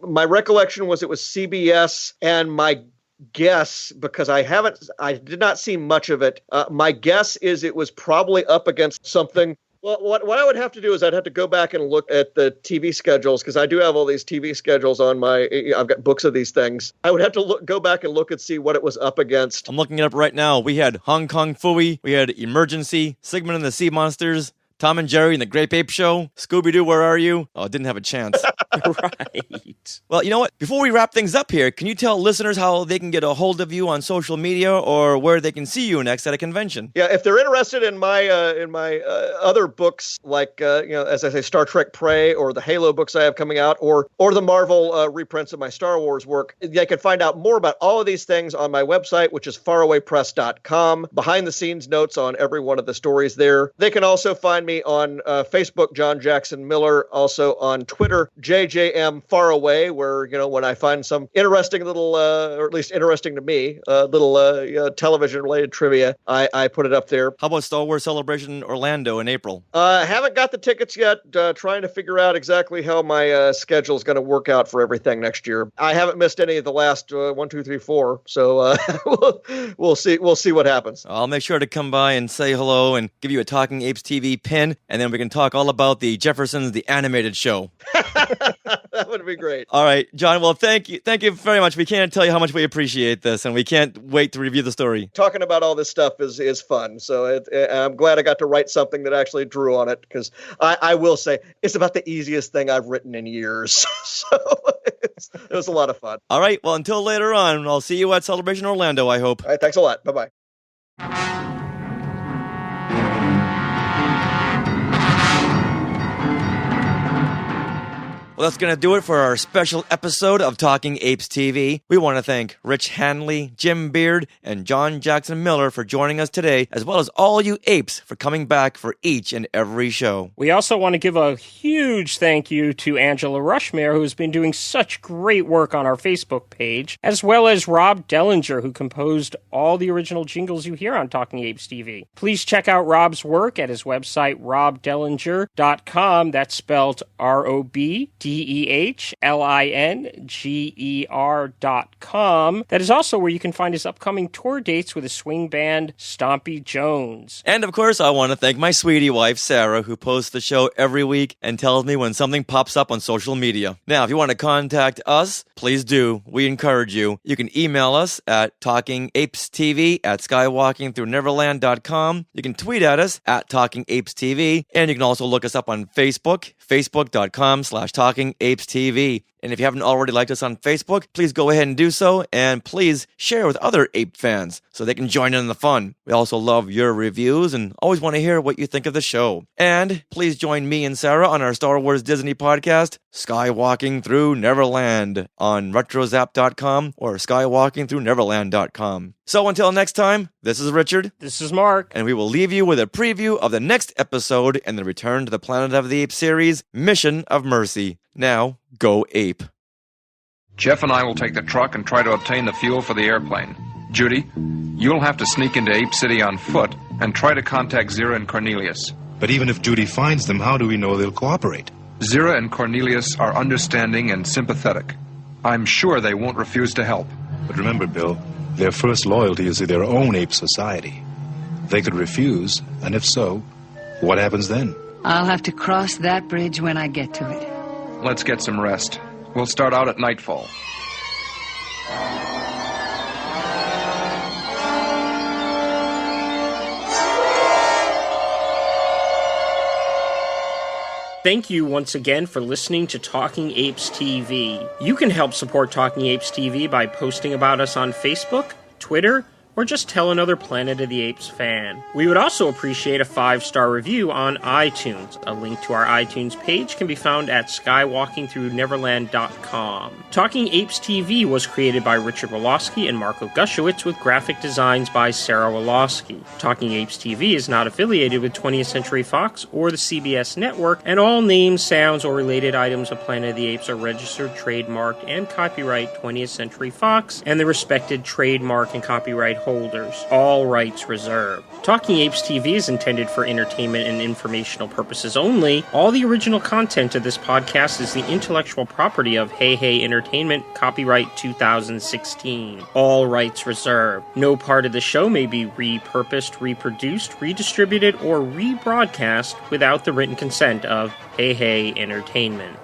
My recollection was it was CBS, and my guess, because I did not see much of it, my guess is it was probably up against something. Well, what I would have to do is I'd have to go back and look at the TV schedules, because I do have all these TV schedules on I've got books of these things. I would have to go back and look and see what it was up against. I'm looking it up right now. We had Hong Kong Phooey, we had Emergency, Sigmund and the Sea Monsters, Tom and Jerry and the Grape Ape Show, Scooby-Doo, Where Are You? Oh, it didn't have a chance. Right. Well, you know what? Before we wrap things up here, can you tell listeners how they can get a hold of you on social media, or where they can see you next at a convention? Yeah, if they're interested in my other books, like as I say, Star Trek Prey, or the Halo books I have coming out, or the Marvel reprints of my Star Wars work, they can find out more about all of these things on my website, which is farawaypress.com. Behind the scenes notes on every one of the stories there. They can also find me on Facebook, John Jackson Miller, also on Twitter, JJM Faraway, where, when I find some interesting little, or at least interesting to me, little television-related trivia, I put it up there. How about Star Wars Celebration Orlando in April? Haven't got the tickets yet, trying to figure out exactly how my schedule is going to work out for everything next year. I haven't missed any of the last 1, 2, 3, 4, so we'll see what happens. I'll make sure to come by and say hello and give you a Talking Apes TV pin, and then we can talk all about the Jeffersons, the animated show. That would be great. All right, John, well, thank you very much. We can't tell you how much we appreciate this, and we can't wait to review the story. Talking about all this stuff is fun, so I'm glad I got to write something that actually drew on it, because I will say it's about the easiest thing I've written in years. So it was a lot of fun. All right, well, until later on, I'll see you at Celebration Orlando, I hope. All right, thanks a lot. Bye-bye. Well, that's going to do it for our special episode of Talking Apes TV. We want to thank Rich Handley, Jim Beard, and John Jackson Miller for joining us today, as well as all you apes for coming back for each and every show. We also want to give a huge thank you to Angela Rushmere, who has been doing such great work on our Facebook page, as well as Rob Dellinger, who composed all the original jingles you hear on Talking Apes TV. Please check out Rob's work at his website, robdellinger.com. That's spelled ROBDEHLINGER.com. That is also where you can find his upcoming tour dates with his swing band, Stompy Jones. And of course, I want to thank my sweetie wife, Sarah, who posts the show every week and tells me when something pops up on social media. Now, if you want to contact us, please do. We encourage you. You can email us at talkingapestv@skywalkingthroughneverland.com. You can tweet at us at talkingapestv, and you can also look us up on Facebook, facebook.com/talkingapestv. And if you haven't already liked us on Facebook, please go ahead and do so, and please share with other ape fans so they can join in the fun. We also love your reviews and always want to hear what you think of the show. And please join me and Sarah on our Star Wars Disney podcast, Skywalking Through Neverland, on retrozap.com or skywalkingthroughneverland.com. So until next time, this is Richard. This is Mark. And we will leave you with a preview of the next episode in the Return to the Planet of the Apes series, Mission of Mercy. Now, go ape. Jeff and I will take the truck and try to obtain the fuel for the airplane. Judy, you'll have to sneak into Ape City on foot and try to contact Zira and Cornelius. But even if Judy finds them, how do we know they'll cooperate? Zira and Cornelius are understanding and sympathetic. I'm sure they won't refuse to help. But remember, Bill, their first loyalty is to their own ape society. They could refuse, and if so, what happens then? I'll have to cross that bridge when I get to it. Let's get some rest. We'll start out at nightfall. thank you once again for listening to Talking Apes TV. You can help support Talking Apes TV by posting about us on Facebook, Twitter, or just tell another Planet of the Apes fan. We would also appreciate a 5-star review on iTunes. A link to our iTunes page can be found at skywalkingthroughneverland.com. Talking Apes TV was created by Richard Wolosky and Marco Gushewitz with graphic designs by Sarah Wolosky. Talking Apes TV is not affiliated with 20th Century Fox or the CBS network, and all names, sounds, or related items of Planet of the Apes are registered, trademarked, and copyright 20th Century Fox and the respected trademark and copyright holders. All rights reserved. Talking Apes TV is intended for entertainment and informational purposes only. All the original content of this podcast is the intellectual property of Hey Hey Entertainment, copyright 2016. All rights reserved. No part of the show may be repurposed, reproduced, redistributed, or rebroadcast without the written consent of Hey Hey Entertainment.